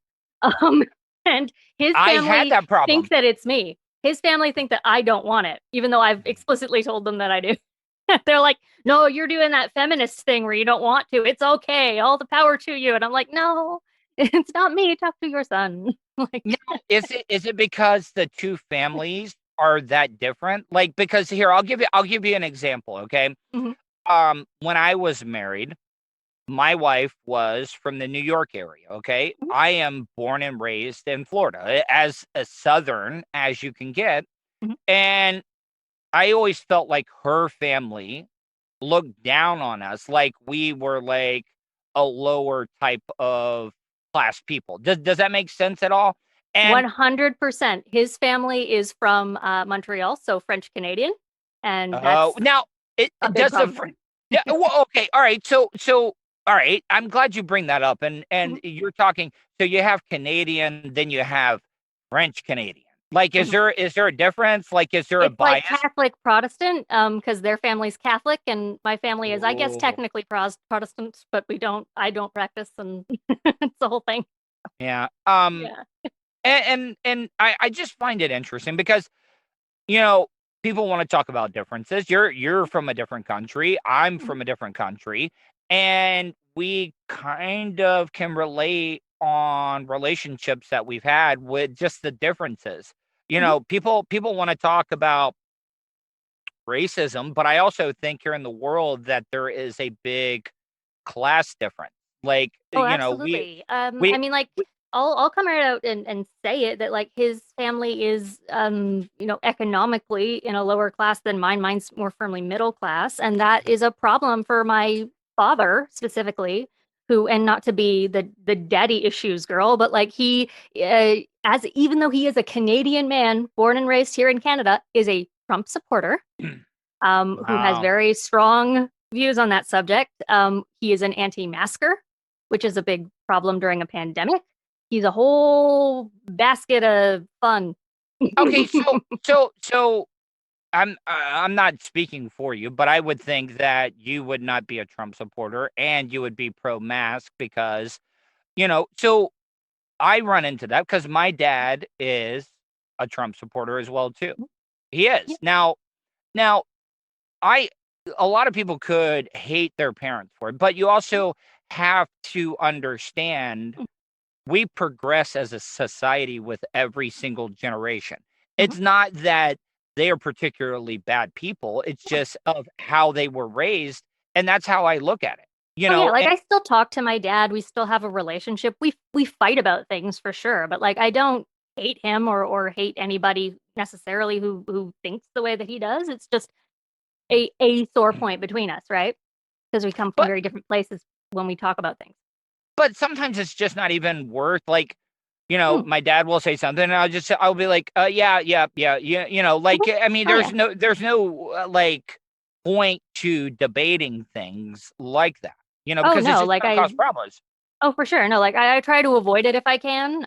Speaker 10: Um, and his
Speaker 5: I had
Speaker 10: family
Speaker 5: that
Speaker 10: think
Speaker 5: problem.
Speaker 10: that it's me. His family think that I don't want it, even though I've explicitly told them that I do. They're like, "No, you're doing that feminist thing where you don't want to. It's okay. All the power to you." And I'm like, "No, it's not me. Talk to your son." Like,
Speaker 5: Now, is it because the two families are that different? Like because here, I'll give you an example, okay?
Speaker 10: mhm,
Speaker 5: When I was married, my wife was from the New York area, okay?
Speaker 10: mhm,
Speaker 5: I am born and raised in Florida, as southern as you can get,
Speaker 10: mhm.
Speaker 5: and I always felt like her family looked down on us like we were like a lower type of class people. Does that make sense at all? And
Speaker 10: 100%. His family is from Montreal, so French Canadian, and that's
Speaker 5: now it
Speaker 10: a big
Speaker 5: does the
Speaker 10: problem.
Speaker 5: fr yeah, well, okay, all right, so all right, I'm glad you bring that up, and
Speaker 10: Mhm,
Speaker 5: you're talking so you have Canadian, then you have French Canadian. Like,
Speaker 10: mhm.
Speaker 5: is there a difference? Like, is there a
Speaker 10: It's like
Speaker 5: bias?
Speaker 10: Catholic Protestant, because their family's Catholic, and my family is, I guess,
Speaker 5: Oh,
Speaker 10: technically Protestant, but I don't practice, and it's the whole thing.
Speaker 5: yeah,
Speaker 10: Yeah.
Speaker 5: and I just find it interesting because, you know, people wanna talk about differences. You're from a different country, I'm
Speaker 10: Mhm,
Speaker 5: from a different country, and we kind of can relate on relationships that we've had with just the differences. You
Speaker 10: mhm.
Speaker 5: know, people wanna talk about racism, but I also think here in the world that there is a big class difference. Like,
Speaker 10: Oh,
Speaker 5: you know,
Speaker 10: absolutely. I
Speaker 5: we
Speaker 10: mean, like, I'll come right out and say it that like his family is economically in a lower class than mine. Mine's more firmly middle class, and that is a problem for my father specifically. who, and not to be the daddy issues girl, but like he, as even though he is a Canadian man born and raised here in Canada, is a Trump supporter, who has
Speaker 5: Wow.
Speaker 10: very strong views on that subject. He is an anti-masker, which is a big problem during a pandemic. He's a whole basket of fun.
Speaker 5: Okay, so I'm not speaking for you, but I would think that you would not be a Trump supporter and you would be pro-mask because, so I run into that because my dad is a Trump supporter as well too. He
Speaker 10: Yeah.
Speaker 5: is. Now I a lot of people could hate their parents for it, but you also have to understand we progress as a society with every single generation.
Speaker 10: Mhm.
Speaker 5: It's not that they are particularly bad people, it's just of how they were raised, and that's how I look at it, you
Speaker 10: Oh yeah,
Speaker 5: know?
Speaker 10: like
Speaker 5: And
Speaker 10: I still talk to my dad. We still have a relationship. We fight about things for sure, but like I don't hate him or hate anybody necessarily who thinks the way that he does. It's just a sore point between us, right? Because we come from
Speaker 5: but
Speaker 10: very different places when we talk about things.
Speaker 5: but sometimes it's just not even worth like,
Speaker 10: Mm.
Speaker 5: my dad will say something and I'll be like, yeah, yeah, yeah, yeah, like I mean,
Speaker 10: Oh yeah.
Speaker 5: there's no like point to debating things like that,
Speaker 10: Oh
Speaker 5: because it's
Speaker 10: no,
Speaker 5: just
Speaker 10: like
Speaker 5: gonna
Speaker 10: I
Speaker 5: cause problems.
Speaker 10: oh for sure. No, like I try to avoid it if I can.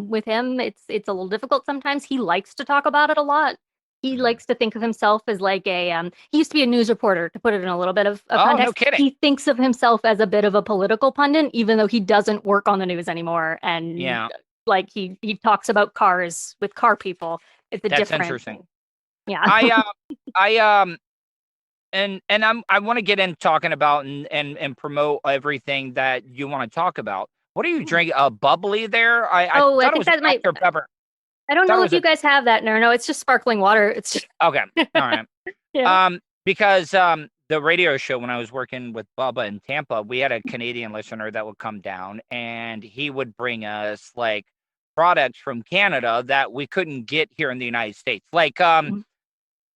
Speaker 10: With him it's a little difficult sometimes. He likes to talk about it a lot. He
Speaker 5: Mhm.
Speaker 10: likes to think of himself as like a he used to be a news reporter, to put it in a little bit of
Speaker 5: Oh, no
Speaker 10: context.
Speaker 5: kidding.
Speaker 10: He thinks of himself as a bit of a political pundit, even though he doesn't work on the news anymore. And
Speaker 5: Yeah,
Speaker 10: like he talks about cars with car people. It's a
Speaker 5: that's
Speaker 10: different
Speaker 5: interesting.
Speaker 10: thing. Yeah.
Speaker 5: I I and I want to get in talking about and promote everything that you want to talk about. What are you drinking? A bubbly there? I
Speaker 10: Oh, I
Speaker 5: thought it
Speaker 10: think
Speaker 5: was a
Speaker 10: that might.
Speaker 5: Dr. Pepper.
Speaker 10: I don't
Speaker 5: Thought it
Speaker 10: know if
Speaker 5: was
Speaker 10: you
Speaker 5: a
Speaker 10: guys have that. No, it's just sparkling water. It's just
Speaker 5: okay. All right.
Speaker 10: yeah.
Speaker 5: Because the radio show when I was working with Bubba in Tampa, we had a Canadian listener that would come down and he would bring us like products from Canada that we couldn't get here in the United States. Like
Speaker 10: Mhm.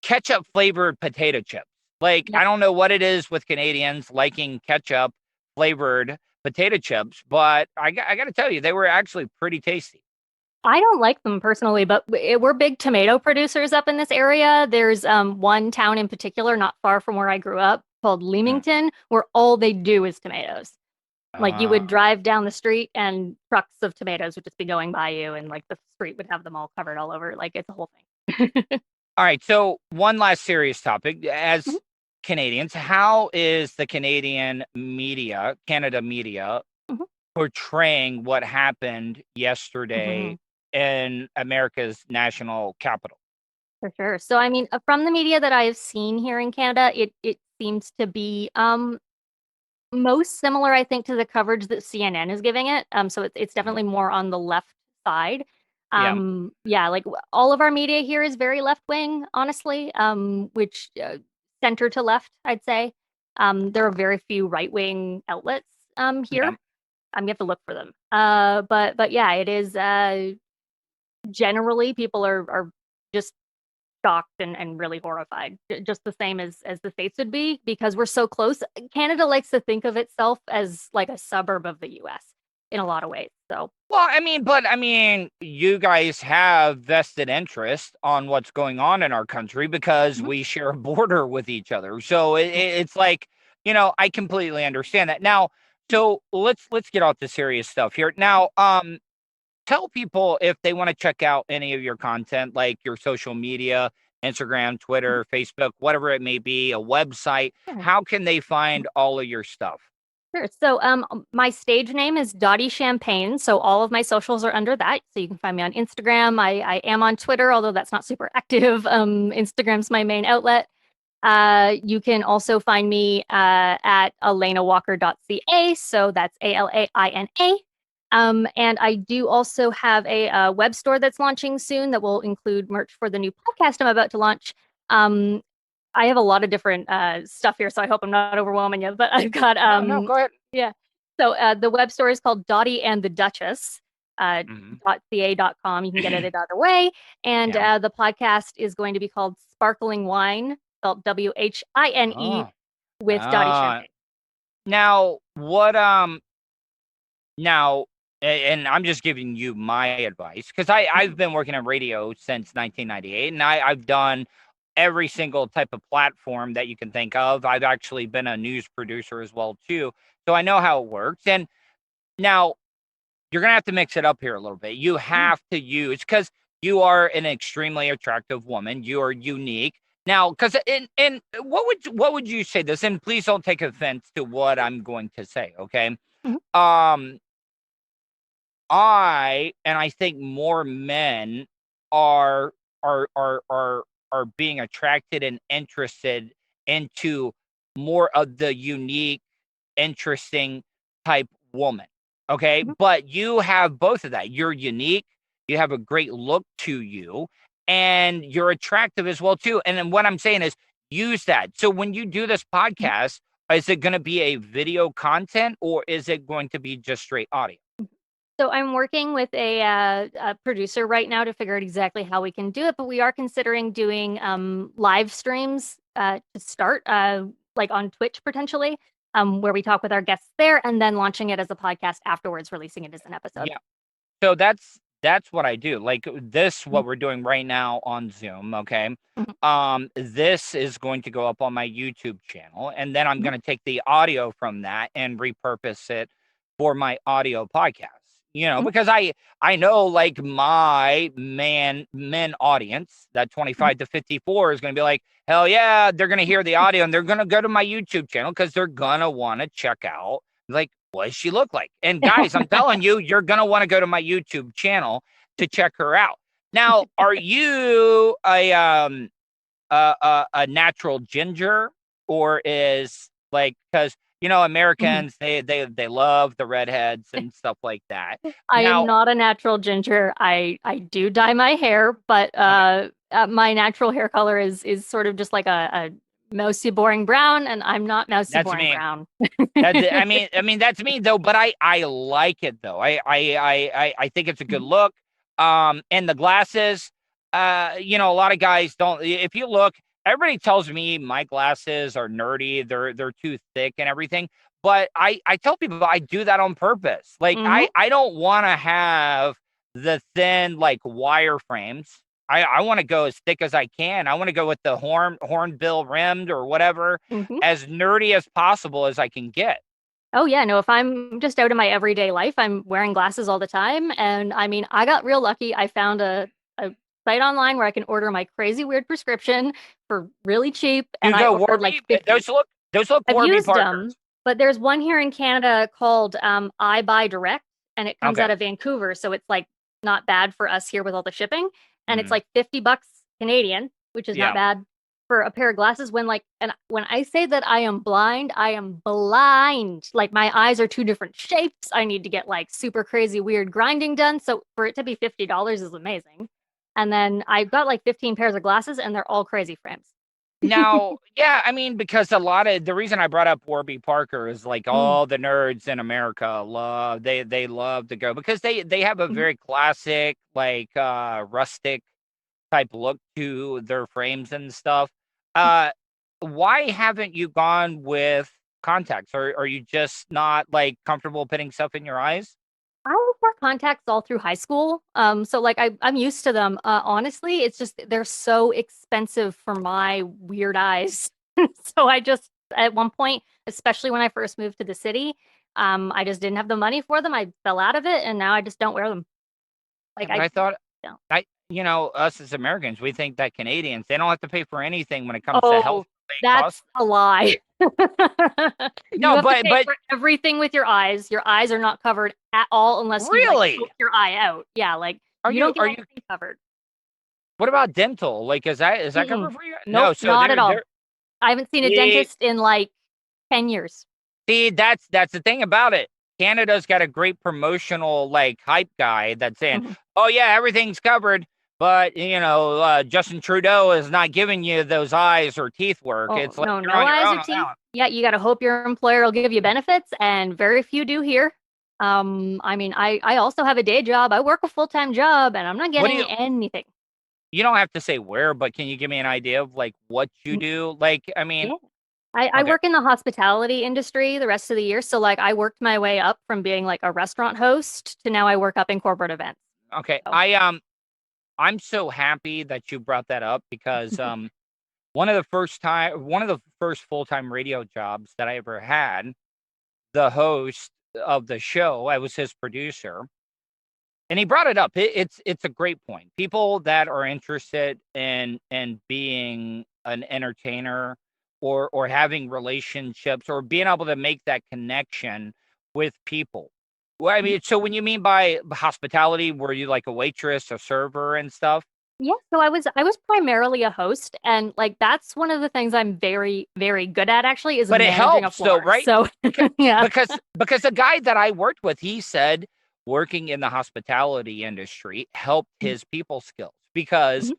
Speaker 5: ketchup flavored potato chips. Like I
Speaker 10: Yep.
Speaker 5: don't know what it is with Canadians liking ketchup flavored potato chips, but I got to tell you they were actually pretty tasty.
Speaker 10: I don't like them personally, but we're big tomato producers up in this area. There's one town in particular, not far from where I grew up, called
Speaker 5: Mm.
Speaker 10: Leamington, where all they do is tomatoes. Like you would
Speaker 5: Ah.
Speaker 10: drive down the street and trucks of tomatoes would just be going by you, and like the street would have them all covered all over. Like it's a whole thing.
Speaker 5: All right, so one last serious topic.
Speaker 10: Mhm,
Speaker 5: As Canadians, how is the Canadian media, Canada media,
Speaker 10: mhm,
Speaker 5: portraying what happened
Speaker 10: mhm.
Speaker 5: yesterday in America's national capital?
Speaker 10: For sure. So I mean, from the media that I've seen here in Canada, it seems to be most similar, I think, to the coverage that CNN is giving it. So it's
Speaker 5: Mhm.
Speaker 10: definitely more on the left side.
Speaker 5: Yeah,
Speaker 10: Yeah, like all of our media here is very left wing, honestly. Which center to left, I'd say. There are very few right wing outlets
Speaker 5: yeah.
Speaker 10: here. You have to look for them. But yeah, it is generally people are just shocked and really horrified, just the same as the States would be because we're so close. Canada likes to think of itself as like a suburb of the US in a lot of ways. So,
Speaker 5: Well, I mean, you guys have vested interest on what's going on in our country because
Speaker 10: mhm,
Speaker 5: we share a border with each other. So
Speaker 10: yeah.
Speaker 5: it's like, I completely understand that. Now, so let's get off the serious stuff here. Now, tell people if they want to check out any of your content, like your social media, Instagram,
Speaker 10: Mhm,
Speaker 5: Twitter, Facebook, whatever it may be, a website.
Speaker 10: sure.
Speaker 5: How can they find all of your stuff?
Speaker 10: Sure. So, my stage name is Dottie Champagne. So all of my socials are under that. So you can find me on Instagram. I am on Twitter, although that's not super active. Instagram's my main outlet. You can also find me at alenawalker.ca. So that's ALAINA. And I do also have a web store that's launching soon that will include merch for the new podcast I'm about to launch. Um, I have a lot of different stuff here, so I hope I'm not overwhelming you. But I've got
Speaker 5: No, no, go ahead.
Speaker 10: yeah. So the web store is called Dottie and the Duchess.
Speaker 5: Hmm.
Speaker 10: .ca.com. You can get it either way. And
Speaker 5: Yeah.
Speaker 10: the podcast is going to be called Sparkling Wine, spelled WHINE,
Speaker 5: Oh.
Speaker 10: with Dottie
Speaker 5: Uh,
Speaker 10: Champagne.
Speaker 5: Now, what Now, and I'm just giving you my advice because I've been working in radio since 1998, and I've done every single type of platform that you can think of. I've actually been a news producer as well too, so I know how it works. And now you're gonna have to mix it up here a little bit. You have to use because you are an extremely attractive woman. You are unique. Now, because and what would you say this? And please don't take offense to what I'm going to say. Okay.
Speaker 10: Mhm.
Speaker 5: Um, I think more men are are are are are being attracted and interested into more of the unique, interesting type woman. Okay.
Speaker 10: Mhm.
Speaker 5: But you have both of that. You're unique, you have a great look to you, and you're attractive as well, too. And then what I'm saying is use that. So when you do this
Speaker 10: Mhm.
Speaker 5: podcast, is it going to be a video content or is it going to be just straight audio?
Speaker 10: So I'm working with a producer right now to figure out exactly how we can do it, but we are considering doing live streams to start, like on Twitch potentially, where we talk with our guests there, and then launching it as a podcast afterwards, releasing it as an episode.
Speaker 5: Yeah. So that's what I do. Like this,
Speaker 10: Mhm.
Speaker 5: what we're doing right now on Zoom. Okay.
Speaker 10: Mhm.
Speaker 5: This is going to go up on my YouTube channel, and then I'm
Speaker 10: Mhm.
Speaker 5: going to take the audio from that and repurpose it for my audio podcast.
Speaker 10: Mhm.
Speaker 5: Because I know like my men audience, that
Speaker 10: Mhm.
Speaker 5: 25 to 54 is going to be like, hell yeah, they're going to hear the audio and they're going to go to my YouTube channel because they're going to want to check out like what does she look like? And guys, I'm telling you, you're gonna want to go to my YouTube channel to check her out. Now, are you a natural ginger, or is like because
Speaker 10: Mhm.
Speaker 5: Americans they love the redheads and stuff like that.
Speaker 10: I am
Speaker 5: Now,
Speaker 10: not a natural ginger. I do dye my hair, but
Speaker 5: okay,
Speaker 10: my natural hair color is sort of just like a mousy boring brown, and I'm not mousy
Speaker 5: that's
Speaker 10: boring
Speaker 5: me.
Speaker 10: brown.
Speaker 5: I mean that's me though, but I like it though. I think it's a good
Speaker 10: Mhm.
Speaker 5: look. And the glasses, a lot of guys don't. If you look, everybody tells me my glasses are nerdy. They're too thick and everything. But I tell people I do that on purpose. Like
Speaker 10: Mhm.
Speaker 5: I don't want to have the thin like wire frames. I want to go as thick as I can. I want to go with the hornbill rimmed or whatever,
Speaker 10: Mhm.
Speaker 5: as nerdy as possible as I can get.
Speaker 10: Oh yeah, no, if I'm just out in my everyday life, I'm wearing glasses all the time. And I mean, I got real lucky. I found a site online where I can order my crazy weird prescription for really cheap, and
Speaker 5: You
Speaker 10: I
Speaker 5: go
Speaker 10: ordered like
Speaker 5: Warby.
Speaker 10: 50.
Speaker 5: Those look
Speaker 10: I've
Speaker 5: Warby
Speaker 10: used
Speaker 5: Parkers.
Speaker 10: them, but there's one here in Canada called I Buy Direct, and it comes
Speaker 5: Okay.
Speaker 10: out of Vancouver, so it's like not bad for us here with all the shipping, and it's
Speaker 5: Mhm.
Speaker 10: like 50 bucks Canadian, which is not
Speaker 5: Yeah.
Speaker 10: bad for a pair of glasses when I say that I am blind. Like my eyes are two different shapes. I need to get like super crazy weird grinding done, so for it to be $50 is amazing. And then I've got like 15 pairs of glasses and they're all crazy frames.
Speaker 5: Now, yeah, I mean, because a lot of the reason I brought up Warby Parker is like
Speaker 10: Mm.
Speaker 5: all the nerds in America they love to go because they have a
Speaker 10: Mhm.
Speaker 5: very classic, like rustic type look to their frames and stuff. Uh why haven't you gone with contacts? Or are you just not like comfortable putting stuff in your eyes?
Speaker 10: I wore contacts all through high school. So like I'm used to them. Honestly, it's just they're so expensive for my weird eyes. So I just at one point, especially when I first moved to the city, I just didn't have the money for them. I fell out of it and now I just don't wear them.
Speaker 5: Yeah,
Speaker 10: Like
Speaker 5: but
Speaker 10: I
Speaker 5: I thought
Speaker 10: don't.
Speaker 5: us as Americans, we think that Canadians, they don't have to pay for anything when it comes to
Speaker 10: Oh,
Speaker 5: health costs.
Speaker 10: that's a lie. You
Speaker 5: No,
Speaker 10: have to
Speaker 5: but
Speaker 10: pay for everything with your eyes. Your eyes are not covered at all unless you like
Speaker 5: really?
Speaker 10: poke your eye out. Yeah, like
Speaker 5: Are
Speaker 10: you
Speaker 5: you
Speaker 10: don't get
Speaker 5: are you
Speaker 10: anything covered.
Speaker 5: what about dental? Like is that
Speaker 10: Mm-mm.
Speaker 5: covered for you? No,
Speaker 10: Nope,
Speaker 5: so
Speaker 10: not at all.
Speaker 5: they're
Speaker 10: I haven't seen a
Speaker 5: see,
Speaker 10: dentist in like 10 years.
Speaker 5: see that's the thing about it. Canada's got a great promotional like hype guy that's saying,
Speaker 10: Mhm.
Speaker 5: "Oh yeah, everything's covered." But Justin Trudeau is not giving you those eyes or teeth work.
Speaker 10: Oh,
Speaker 5: It's like
Speaker 10: no,
Speaker 5: you're
Speaker 10: no
Speaker 5: on your
Speaker 10: eyes
Speaker 5: own
Speaker 10: or
Speaker 5: on that
Speaker 10: teeth.
Speaker 5: one.
Speaker 10: Yeah, you gotta hope your employer will give you benefits, and very few do here. I mean, I also have a day job. I work a full-time job, and I'm not
Speaker 5: What do
Speaker 10: getting
Speaker 5: you
Speaker 10: anything.
Speaker 5: You don't have to say where, but can you give me an idea of like what you
Speaker 10: Mm,
Speaker 5: do? Like, I mean,
Speaker 10: yeah. I
Speaker 5: Okay.
Speaker 10: work in the hospitality industry the rest of the year. So like I worked my way up from being like a restaurant host to now I work up in corporate events.
Speaker 5: Okay.
Speaker 10: So
Speaker 5: I'm so happy that you brought that up because one of the first full-time radio jobs that I ever had, the host of the show, I was his producer, and he brought it up. It's a great point. People that are interested in being an entertainer or having relationships or being able to make that connection with people. Well, I mean, so when you mean by hospitality, were you like a waitress, a server, and stuff?
Speaker 10: yeah, so I was primarily a host, and like that's one of the things I'm very, very good at actually is
Speaker 5: But it
Speaker 10: managing a
Speaker 5: helps though,
Speaker 10: floor.
Speaker 5: right?
Speaker 10: So
Speaker 5: Because
Speaker 10: yeah.
Speaker 5: because the guy that I worked with, he said working in the hospitality industry helped his people skills because
Speaker 10: Mhm.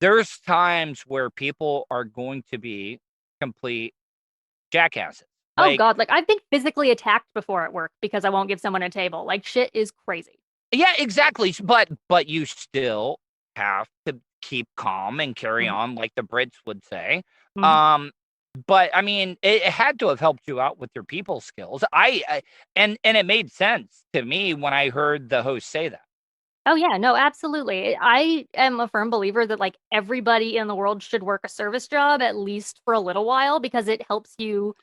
Speaker 5: there's times where people are going to be complete jackasses.
Speaker 10: Oh
Speaker 5: Like,
Speaker 10: God, like I've been physically attacked before at work because I won't give someone a table. Like shit is crazy.
Speaker 5: yeah, exactly. But you still have to keep calm and carry
Speaker 10: Mhm.
Speaker 5: on, like the Brits would say.
Speaker 10: Mhm.
Speaker 5: Um, but I mean, it had to have helped you out with your people skills. And it made sense to me when I heard the host say that.
Speaker 10: Oh yeah, no, absolutely. I am a firm believer that like everybody in the world should work a service job at least for a little while because it helps you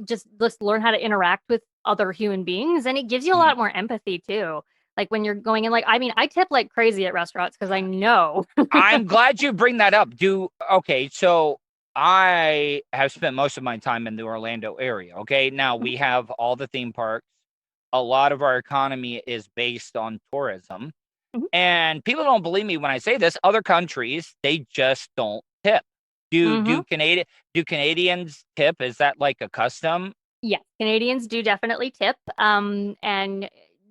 Speaker 10: just learn how to interact with other human beings and it gives you a
Speaker 5: Mhm.
Speaker 10: lot more empathy too. Like when you're going in like I mean, I tip like crazy at restaurants because I know.
Speaker 5: I'm glad you bring that up. Okay, so I have spent most of my time in the Orlando area. Okay, now we have all the theme parks. A lot of our economy is based on tourism.
Speaker 10: Mhm.
Speaker 5: And people don't believe me when I say this. Other countries, they just don't tip. Do
Speaker 10: Mhm.
Speaker 5: do Canadian do Canadians tip? Is that like a custom?
Speaker 10: Yes, Canadians do definitely tip. And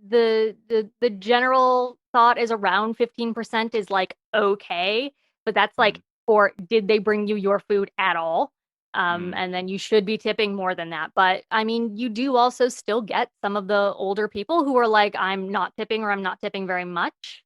Speaker 10: the general thought is around 15% is like okay, but that's like
Speaker 5: Mm,
Speaker 10: for did they bring you your food at all?
Speaker 5: mm,
Speaker 10: And then you should be tipping more than that. But I mean, you do also still get some of the older people who are like, I'm not tipping or I'm not tipping very much.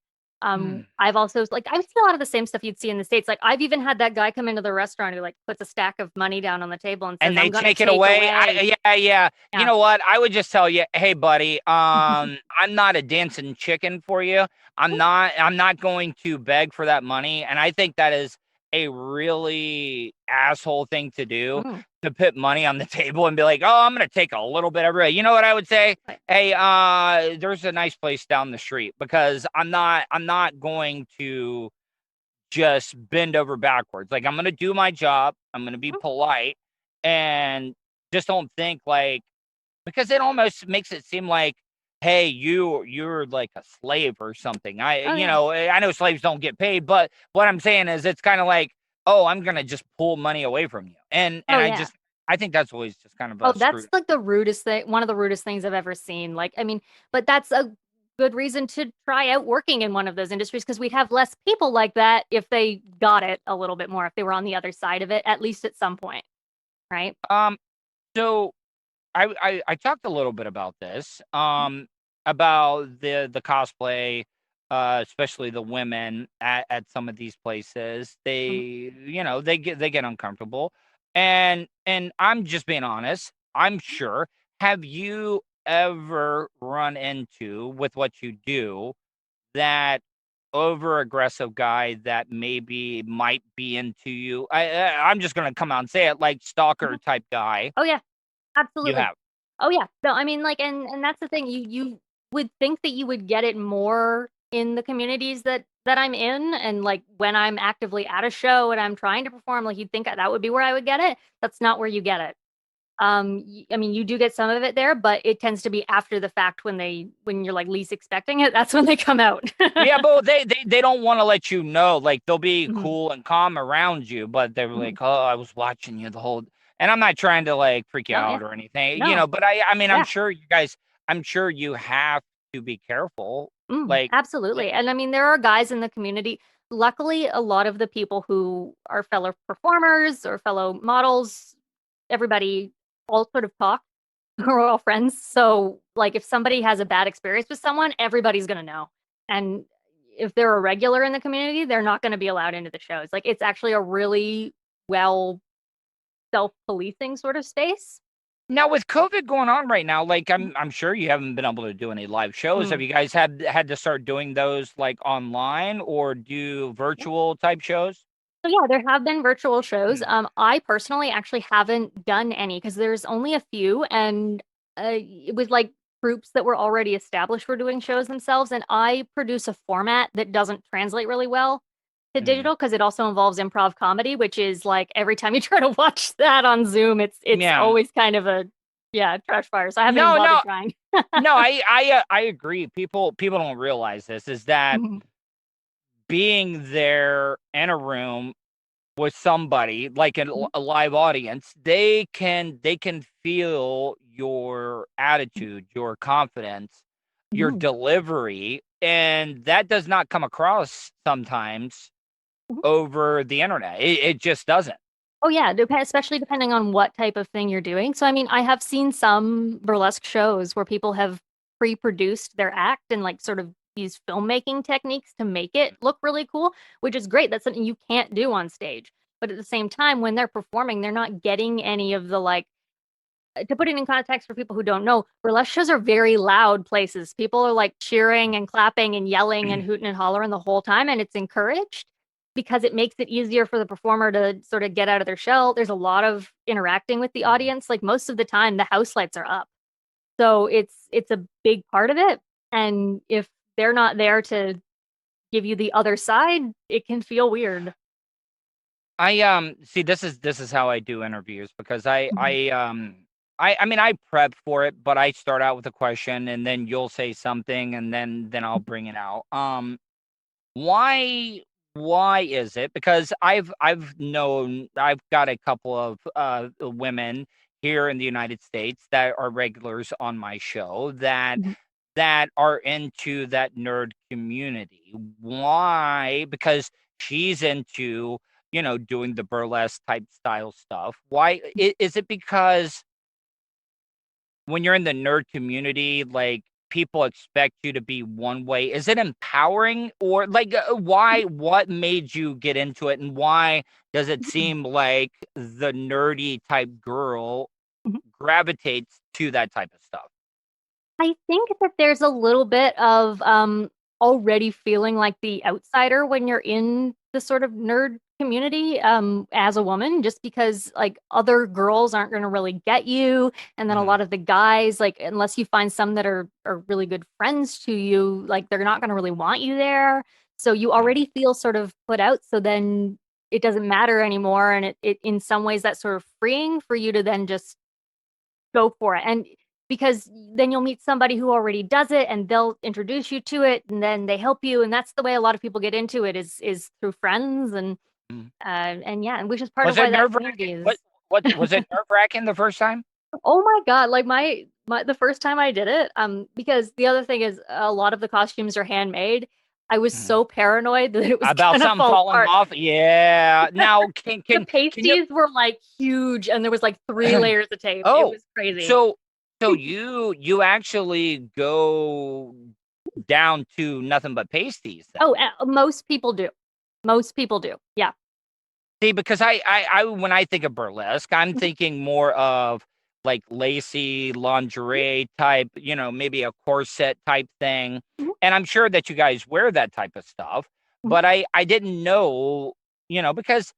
Speaker 5: mm.
Speaker 10: I've also like I see a lot of the same stuff you'd see in the States. Like I've even had that guy come into the restaurant who like puts a stack of money down on the table and says,
Speaker 5: And they
Speaker 10: I'm gonna
Speaker 5: take it
Speaker 10: take
Speaker 5: away.
Speaker 10: away.
Speaker 5: Yeah. You
Speaker 10: Yeah.
Speaker 5: know what? I would just tell you, hey, buddy, I'm not a dancing chicken for you. I'm not going to beg for that money. And I think that is a really asshole thing to do
Speaker 10: Mm,
Speaker 5: to put money on the table and be like, oh, I'm gonna take a little bit every. You know what I would say?
Speaker 10: right.
Speaker 5: Hey, there's a nice place down the street because I'm not going to just bend over backwards. Like I'm gonna do my job. I'm gonna be
Speaker 10: Mm,
Speaker 5: polite, and just don't think like because it almost makes it seem like, hey, you're like a slave or something.
Speaker 10: oh yeah.
Speaker 5: I know slaves don't get paid, but what I'm saying is it's kind of like, oh, I'm gonna just pull money away from you, and
Speaker 10: Oh
Speaker 5: I
Speaker 10: yeah.
Speaker 5: just I think that's always just kind of
Speaker 10: Oh,
Speaker 5: a
Speaker 10: that's
Speaker 5: screw.
Speaker 10: like the rudest thing, one of the rudest things I've ever seen. Like, I mean, but that's a good reason to try out working in one of those industries because we'd have less people like that if they got it a little bit more, if they were on the other side of it, at least at some point, right?
Speaker 5: Um, so I talked a little bit about this,
Speaker 10: Mhm.
Speaker 5: about the cosplay, especially the women at some of these places.
Speaker 10: Mhm.
Speaker 5: They get uncomfortable, and I'm just being honest. I'm sure. Have you ever run into with what you do that over aggressive guy that maybe might be into you? I'm just gonna come out and say it, like stalker
Speaker 10: Mhm.
Speaker 5: type guy.
Speaker 10: Oh yeah,
Speaker 5: You
Speaker 10: absolutely.
Speaker 5: have.
Speaker 10: Oh yeah. No, I mean like and that's the thing. You would think that you would get it more in the communities that I'm in and like when I'm actively at a show and I'm trying to perform, like you'd think that would be where I would get it. That's not where you get it. I mean, you do get some of it there, but it tends to be after the fact when you're like least expecting it. That's when they come out.
Speaker 5: Yeah, but they don't wanna let you know, like, they'll be
Speaker 10: Mhm,
Speaker 5: cool and calm around you, but they're
Speaker 10: mhm.
Speaker 5: like, "Oh, I was watching you the whole." And I'm not trying to, like, freak you
Speaker 10: No, yeah,
Speaker 5: out or anything,
Speaker 10: no,
Speaker 5: but I mean,
Speaker 10: yeah,
Speaker 5: I'm sure you have to be careful, like, eh
Speaker 10: absolutely. And I mean, there are guys in the community. Luckily, a lot of the people who are fellow performers or fellow models, everybody all sort of talk. We're all friends. So, like, if somebody has a bad experience with someone, everybody's gonna know. And if they're a regular in the community, they're not gonna be allowed into the shows. Like, it's actually a really well self-policing sort of space.
Speaker 5: Now with COVID going on right now, like I'm sure you haven't been able to do any live shows. Have
Speaker 10: Mm.
Speaker 5: you guys had to start doing those like online or do virtual type shows?
Speaker 10: So yeah, there have been virtual shows.
Speaker 5: Mm.
Speaker 10: I personally actually haven't done any because there's only a few, and it was like groups that were already established for doing shows themselves. And I produce a format that doesn't translate really well to
Speaker 5: Mm.
Speaker 10: digital because it also involves improv comedy, which is like every time you try to watch that on Zoom, it's
Speaker 5: Yeah.
Speaker 10: always kind of a trash fire. So I haven't even
Speaker 5: No,
Speaker 10: bothered
Speaker 5: no,
Speaker 10: trying.
Speaker 5: no. I agree. People don't realize this is that
Speaker 10: Mhm.
Speaker 5: being there in a room with somebody like
Speaker 10: Mhm.
Speaker 5: a live audience, they can feel your attitude, your confidence, your
Speaker 10: Mhm.
Speaker 5: delivery, and that does not come across sometimes
Speaker 10: Mhm.
Speaker 5: over the internet. It just doesn't.
Speaker 10: Oh yeah, especially depending on what type of thing you're doing. So I mean, I have seen some burlesque shows where people have pre-produced their act and like sort of use filmmaking techniques to make it look really cool, which is great. That's something you can't do on stage. But at the same time, when they're performing, they're not getting any of the like to put it in context for people who don't know, burlesque shows are very loud places. People are like cheering and clapping and yelling and hooting and hollering the whole time, and it's encouraged because it makes it easier for the performer to sort of get out of their shell. There's a lot of interacting with the audience. Like most of the time, the house lights are up, so it's a big part of it. And if they're not there to give you the other side, it can feel weird.
Speaker 5: I see this is how I do interviews because I
Speaker 10: Mhm.
Speaker 5: I um I mean I prep for it, but I start out with a question and then you'll say something and then I'll bring it out. Why why is it? Because I've got a couple of women here in the United States that are regulars on my show
Speaker 10: Mhm.
Speaker 5: that are into that nerd community. Why? Because she's into, doing the burlesque type style stuff. Why is it because when you're in the nerd community, like people expect you to be one way. Is it empowering or like why what made you get into it and why does it seem like the nerdy type girl
Speaker 10: Mhm.
Speaker 5: gravitates to that type of stuff?
Speaker 10: I think that there's a little bit of, already feeling like the outsider when you're in the sort of nerd community, as a woman, just because, like, other girls aren't gonna really get you, and then a
Speaker 5: Mhm,
Speaker 10: lot of the guys, like, unless you find some that are really good friends to you, like, they're not gonna really want you there, so you
Speaker 5: mhm,
Speaker 10: already feel sort of put out, so then it doesn't matter anymore, and it in some ways, that's sort of freeing for you to then just go for it, and because then you'll meet somebody who already does it, and they'll introduce you to it, and then they help you, and that's the way a lot of people get into it is through friends
Speaker 5: mhm.
Speaker 10: and yeah, and which is part
Speaker 5: Was
Speaker 10: of
Speaker 5: it
Speaker 10: why that
Speaker 5: nerve
Speaker 10: community
Speaker 5: wracking? What
Speaker 10: is
Speaker 5: what was it nerve wracking the first time?
Speaker 10: oh my god, like my the first time I did it, because the other thing is a lot of the costumes are handmade. I was
Speaker 5: Mhm.
Speaker 10: so paranoid that it was
Speaker 5: About
Speaker 10: gonna
Speaker 5: something
Speaker 10: fall
Speaker 5: falling
Speaker 10: apart.
Speaker 5: off? Yeah. Now
Speaker 10: The
Speaker 5: can you
Speaker 10: pasties were, like, huge, and there was, like, 3 layers of tape. It
Speaker 5: Oh,
Speaker 10: was crazy.
Speaker 5: so you actually go down to nothing but pasties then.
Speaker 10: Oh, most people do. Most people do. Yeah.
Speaker 5: See, because I when I think of burlesque, I'm
Speaker 10: Mhm,
Speaker 5: thinking more of like lacy
Speaker 10: mhm,
Speaker 5: lingerie type, maybe a corset type thing.
Speaker 10: mhm,
Speaker 5: And I'm sure that you guys wear that type of stuff,
Speaker 10: mhm,
Speaker 5: but I didn't know, because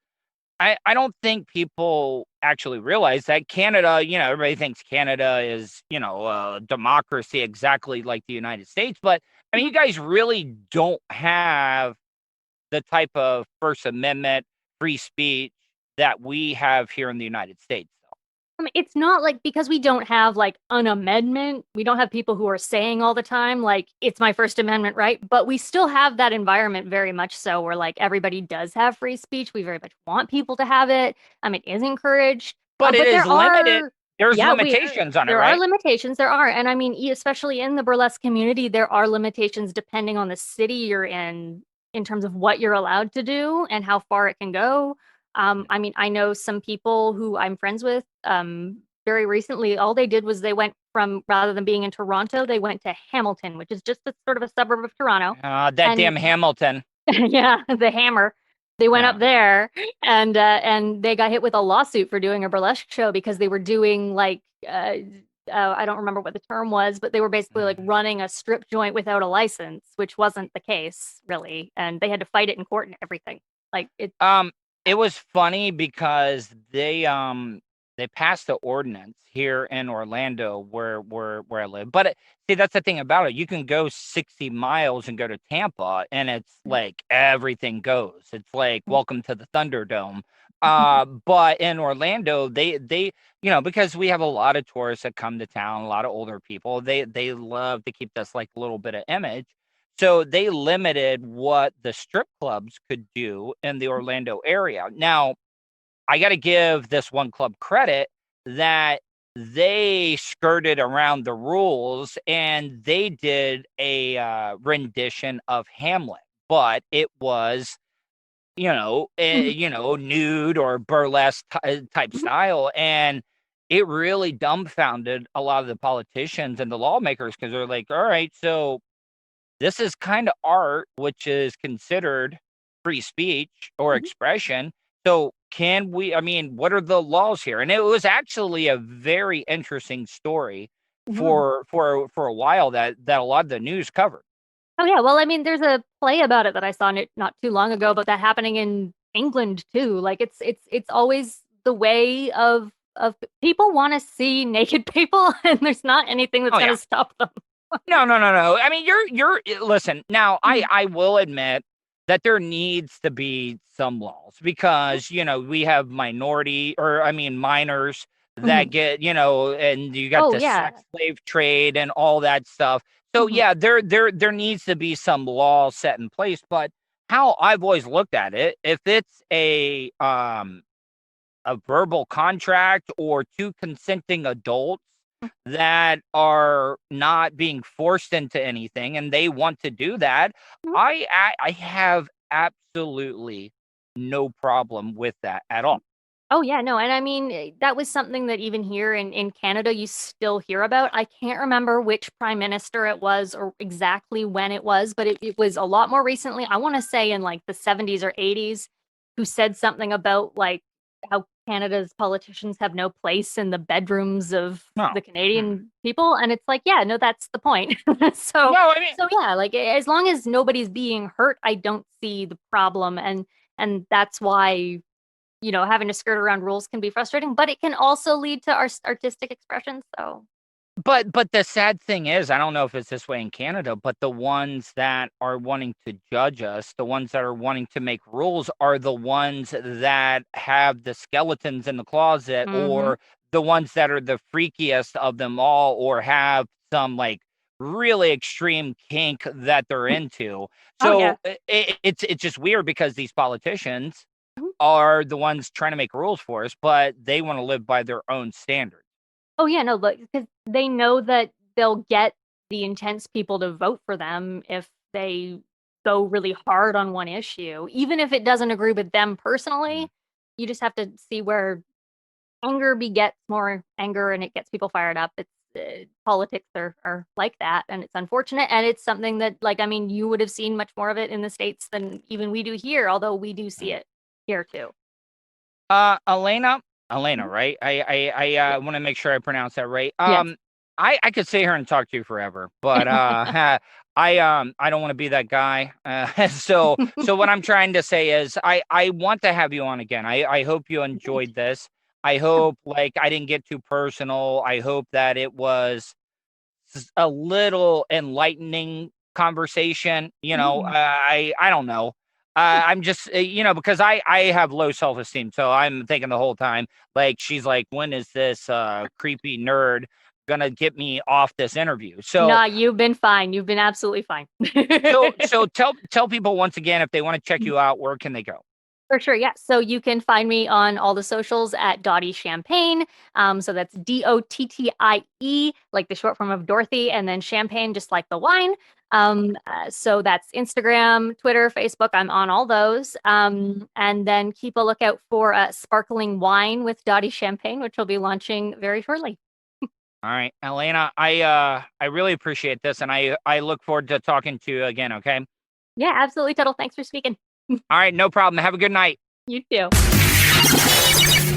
Speaker 5: I don't think people actually realize that Canada, everybody thinks Canada is, a democracy exactly like the United States, but I mean,
Speaker 10: mhm.
Speaker 5: you guys really don't have the type of First Amendment, free speech that we have here in the United States, though.
Speaker 10: I mean, it's not like because we don't have, like, an amendment, we don't have people who are saying all the time, like, "It's my First Amendment right," but we still have that environment very much so where, like, everybody does have free speech, we very much want people to have it, it is encouraged,
Speaker 5: But it
Speaker 10: but
Speaker 5: is limited. There's
Speaker 10: yeah, we
Speaker 5: limitations on it,
Speaker 10: there are
Speaker 5: right?
Speaker 10: limitations, there are, and I mean, especially in the burlesque community, there are limitations depending on the city you're in terms of what you're allowed to do and how far it can go. I mean, I know some people who I'm friends with, very recently, all they did was they went from rather than being in Toronto, they went to Hamilton, which is just a sort of a suburb of Toronto,
Speaker 5: That
Speaker 10: and
Speaker 5: damn Hamilton.
Speaker 10: yeah, the Hammer. They went
Speaker 5: Yeah.
Speaker 10: up there and they got hit with a lawsuit for doing a burlesque show because they were doing like I don't remember what the term was, but they were basically like running a strip joint without a license, which wasn't the case really, and they had to fight it in court and everything. Like it.
Speaker 5: It was funny because they passed the ordinance here in Orlando where I live. But see, that's the thing about it. You can go 60 miles and go to Tampa, and it's like everything goes. It's like welcome to the Thunderdome. But in Orlando, they because we have a lot of tourists that come to town, a lot of older people. They love to keep this like little bit of image. So they limited what the strip clubs could do in the Orlando area. Now, I got to give this one club credit that they skirted around the rules and they did a rendition of Hamlet, but it was, nude or burlesque type style. And it really dumbfounded a lot of the politicians and the lawmakers because they're like, all right, so this is kind of art, which is considered free speech or expression. So what are the laws here? And it was actually a very interesting story for a while that a lot of the news covered.
Speaker 10: Oh yeah, well, I mean, there's a play about it that I saw not too long ago about that happening in England too. Like it's always the way of people want to see naked people, and there's not anything that's
Speaker 5: Oh,
Speaker 10: going
Speaker 5: yeah.
Speaker 10: to stop them.
Speaker 5: No. I mean, listen, now I will admit that there needs to be some laws because, we have minors that get, and you got
Speaker 10: Oh
Speaker 5: the
Speaker 10: yeah.
Speaker 5: sex slave trade and all that stuff. So yeah, there needs to be some law set in place, but how I've always looked at it, if it's a verbal contract or two consenting adults that are not being forced into anything and they want to do that, I have absolutely no problem with that at all.
Speaker 10: Oh yeah, no, and I mean that was something that even here in Canada you still hear about. I can't remember which prime minister it was or exactly when it was, but it was a lot more recently. I want to say in like the 70s or 80s, who said something about like how Canada's politicians have no place in the bedrooms of
Speaker 5: No.
Speaker 10: the Canadian people, and it's like, yeah, no, that's the point. so
Speaker 5: No, I mean,
Speaker 10: so yeah, like as long as nobody's being hurt, I don't see the problem, and that's why having to skirt around rules can be frustrating, but it can also lead to artistic expression. So,
Speaker 5: but the sad thing is, I don't know if it's this way in Canada, but the ones that are wanting to judge us, the ones that are wanting to make rules are the ones that have the skeletons in the closet or the ones that are the freakiest of them all or have some like really extreme kink that they're into.
Speaker 10: oh yeah,
Speaker 5: So it's just weird because these politicians are the ones trying to make rules for us, but they want to live by their own standards.
Speaker 10: oh yeah, no, look, because they know that they'll get the intense people to vote for them if they go really hard on one issue, even if it doesn't agree with them personally. You just have to see where anger begets more anger, and it gets people fired up. It's politics are like that, and it's unfortunate, and it's something that, like, I mean, you would have seen much more of it in the States than even we do here, although we do see it here too.
Speaker 5: Elena,
Speaker 10: Mhm.
Speaker 5: right? I want to make sure I pronounce that right.
Speaker 10: Yes.
Speaker 5: I could sit here and talk to you forever, but I don't want to be that guy. So what I'm trying to say is I want to have you on again. I hope you enjoyed this. I hope like I didn't get too personal. I hope that it was a little enlightening conversation.
Speaker 10: Mhm.
Speaker 5: I don't know. I'm just, because I have low self-esteem. So I'm thinking the whole time, like, she's like, when is this creepy nerd gonna get me off this interview? So,
Speaker 10: Nah, you've been fine. You've been absolutely fine.
Speaker 5: so tell people once again, if they want to check you out, where can they go?
Speaker 10: For sure, yeah. So you can find me on all the socials at Dottie Champagne. So that's Dottie, like the short form of Dorothy, and then Champagne, just like the wine. So that's Instagram, Twitter, Facebook. I'm on all those. And then keep a lookout for Sparkling Wine with Dottie Champagne, which will be launching very shortly.
Speaker 5: All right, Elena, I really appreciate this, and I look forward to talking to you again. Okay.
Speaker 10: Yeah, absolutely, Tuddle. Thanks for speaking.
Speaker 5: All right, no problem. Have a good night.
Speaker 10: You too.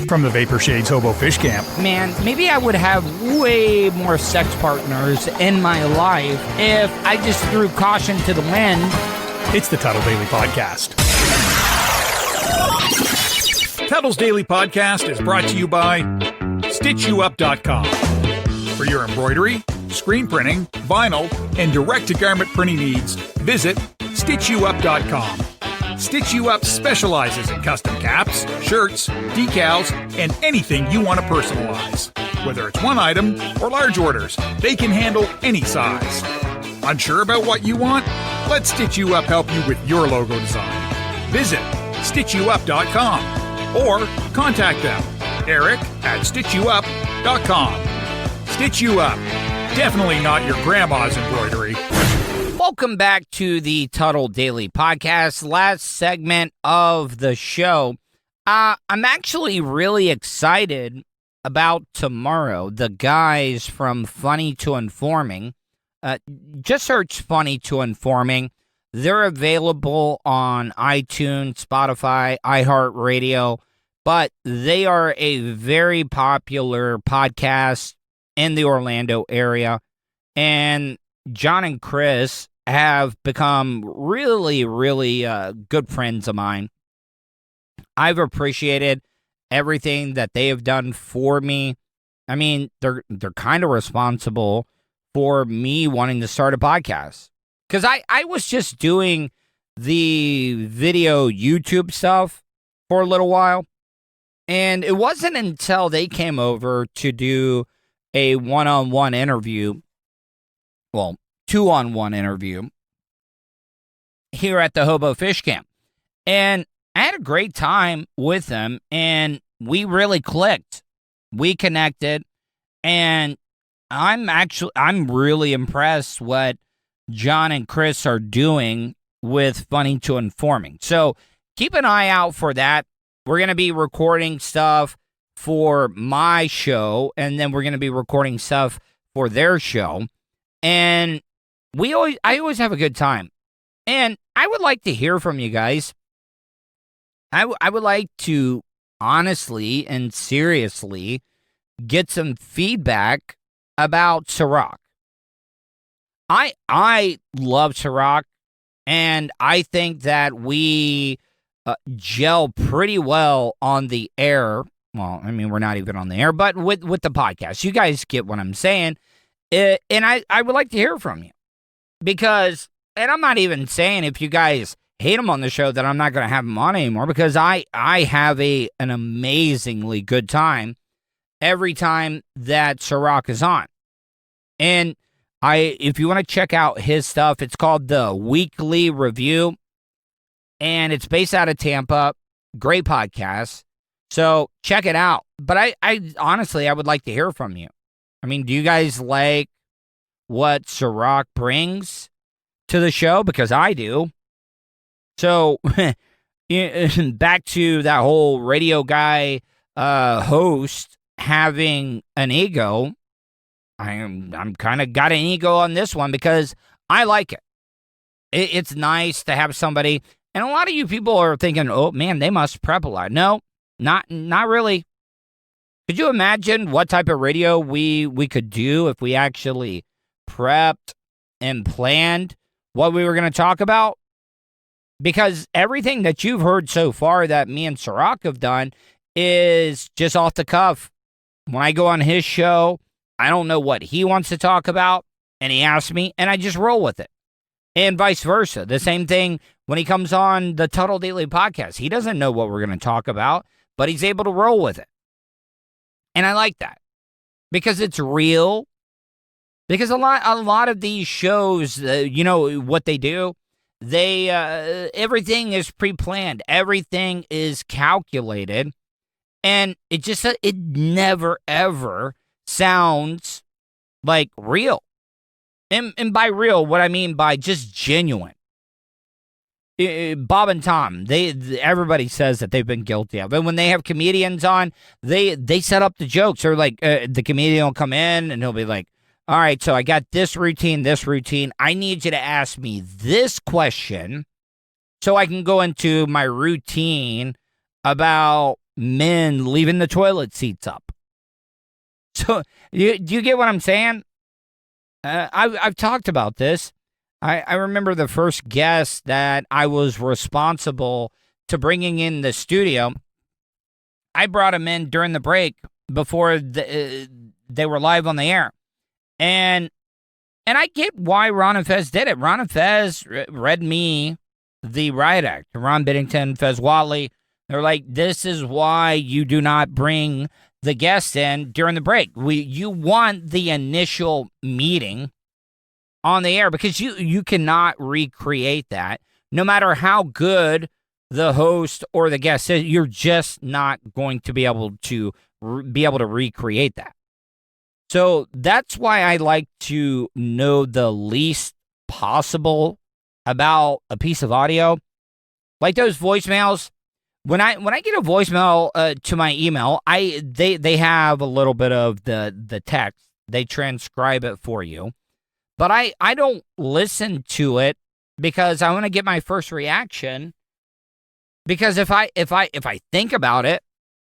Speaker 2: From the Vapor Shades Hobo Fish Camp.
Speaker 5: Man, maybe I would have way more sex partners in my life if I just threw caution to the wind.
Speaker 2: It's the Tuddle Daily Podcast. Tuddle's Daily Podcast is brought to you by StitchYouUp.com. For your embroidery, screen printing, vinyl, and direct-to-garment printing needs, visit StitchYouUp.com. Stitch You Up specializes in custom caps, shirts, decals, and anything you want to personalize. Whether it's one item or large orders, they can handle any size. Unsure about what you want? Let Stitch You Up help you with your logo design. Visit StitchYouUp.com or contact them, Eric at StitchYouUp.com. Stitch You Up. Definitely not your grandma's embroidery.
Speaker 5: Welcome back to the Tuddle Daily Podcast, last segment of the show. I'm actually really excited about tomorrow. The guys from Funny to Informing, just search Funny to Informing. They're available on iTunes, Spotify, iHeartRadio, but they are a very popular podcast in the Orlando area. And John and Chris have become really, really good friends of mine. I've appreciated everything that they have done for me. I mean, they're kind of responsible for me wanting to start a podcast. Because I was just doing the video YouTube stuff for a little while. And it wasn't until they came over to do a one-on-one interview, well, two-on-one interview here at the Hobo Fish Camp. And I had a great time with them, and we really clicked. We connected, and I'm really impressed what John and Chris are doing with Funny to Informing. So keep an eye out for that. We're going to be recording stuff for my show, and then we're going to be recording stuff for their show. And I always have a good time. And I would like to hear from you guys. I would like to honestly and seriously get some feedback about Ciroc. I love Ciroc, and I think that we gel pretty well on the air. Well, I mean, we're not even on the air, but with the podcast. You guys get what I'm saying. And I would like to hear from you. Because, and I'm not even saying if you guys hate him on the show that I'm not going to have him on anymore, because I have an amazingly good time every time that Ciroc is on. And if you want to check out his stuff, it's called the Weekly Review, and it's based out of Tampa. Great podcast. So check it out. But I honestly, I would like to hear from you. I mean, do you guys like what Ciroc brings to the show? Because I do. So back to that whole radio guy host having an ego. I'm kind of got an ego on this one because I like it. It's nice to have somebody, and a lot of you people are thinking, oh man, they must prep a lot. No, not really. Could you imagine what type of radio we could do if we actually prepped and planned what we were going to talk about? Because everything that you've heard so far that me and Ciroc have done is just off the cuff. When I go on his show, I don't know what he wants to talk about, and he asks me, and I just roll with it. And vice versa. The same thing when he comes on the Tuddle Daily Podcast. He doesn't know what we're going to talk about, but he's able to roll with it. And I like that because it's real. Because a lot of these shows, you know what they do? They everything is pre-planned. Everything is calculated. And it never, ever sounds like real. And by real, what I mean by just genuine. Bob and Tom, everybody says that they've been guilty of it. When they have comedians on, they set up the jokes. Or like the comedian will come in and he'll be like, all right, so I got this routine. I need you to ask me this question so I can go into my routine about men leaving the toilet seats up. So do you get what I'm saying? I've talked about this. I remember the first guest that I was responsible to bringing in the studio. I brought him in during the break before they were live on the air. And I get why Ron and Fez did it. Ron and Fez read me the riot act. Ron Biddington, Fez Watley. They're like, this is why you do not bring the guests in during the break. You want the initial meeting on the air because you cannot recreate that. No matter how good the host or the guest is, you're just not going to be able to recreate that. So that's why I like to know the least possible about a piece of audio. Like those voicemails. When I get a voicemail to my email, they have a little bit of the text. They transcribe it for you. But I don't listen to it because I want to get my first reaction. Because if I think about it,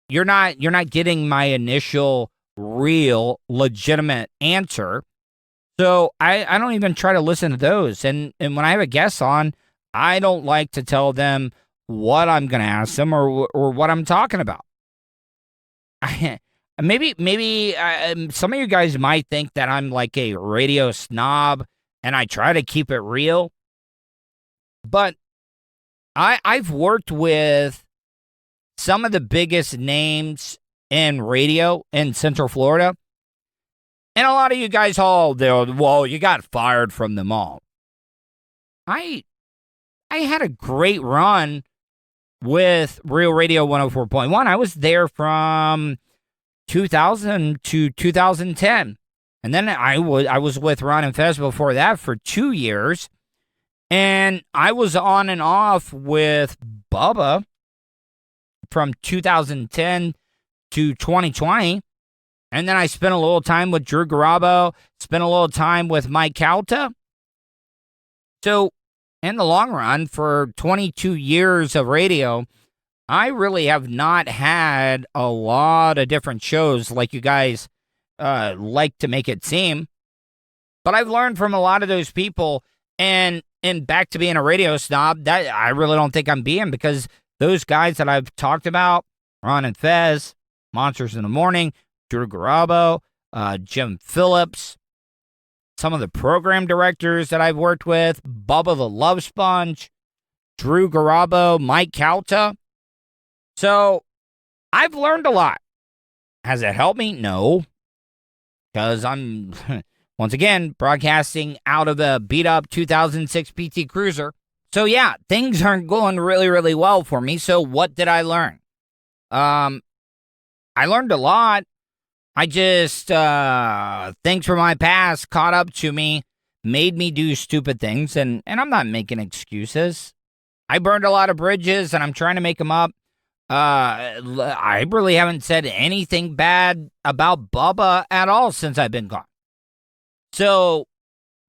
Speaker 5: you're not getting my initial real legitimate answer. So I don't even try to listen to those. And when I have a guest on, I don't like to tell them what I'm going to ask them or what I'm talking about. Maybe some of you guys might think that I'm like a radio snob and I try to keep it real. But I've worked with some of the biggest names in radio in Central Florida. And a lot of you guys you got fired from them all. I had a great run with Real Radio 104.1. I was there from 2000 to 2010. And then I was with Ron and Fez before that for 2 years. And I was on and off with Bubba from 2010 to 2020. And then I spent a little time with Drew Garabo, spent a little time with Mike Calta. So in the long run, for 22 years of radio, I really have not had a lot of different shows like you guys like to make it seem. But I've learned from a lot of those people, and back to being a radio snob, that I really don't think I'm being, because those guys that I've talked about, Ron and Fez, Monsters in the Morning, Drew Garabo, Jim Phillips, some of the program directors that I've worked with, Bubba the Love Sponge, Drew Garabo, Mike Calta. So I've learned a lot. Has it helped me? No. Because I'm, once again, broadcasting out of a beat-up 2006 PT Cruiser. So yeah, things aren't going really, really well for me. So what did I learn? I learned a lot. I just, things from my past caught up to me, made me do stupid things, and I'm not making excuses. I burned a lot of bridges, and I'm trying to make them up. I really haven't said anything bad about Bubba at all since I've been gone. So,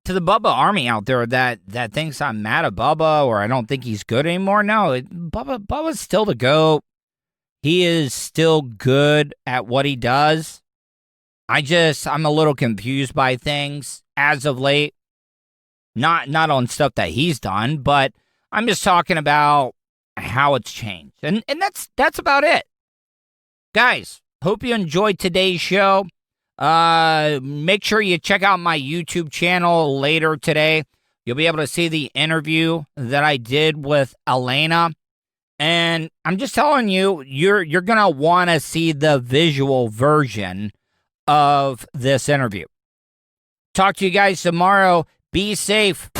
Speaker 5: to the Bubba army out there that thinks I'm mad at Bubba or I don't think he's good anymore, no, Bubba's still the GOAT. He is still good at what he does. I'm a little confused by things as of late. Not on stuff that he's done, but I'm just talking about how it's changed. And that's about it. Guys, hope you enjoyed today's show. Make sure you check out my YouTube channel later today. You'll be able to see the interview that I did with Elena. And I'm just telling you, you're going to want to see the visual version of this interview. Talk to you guys tomorrow. Be safe.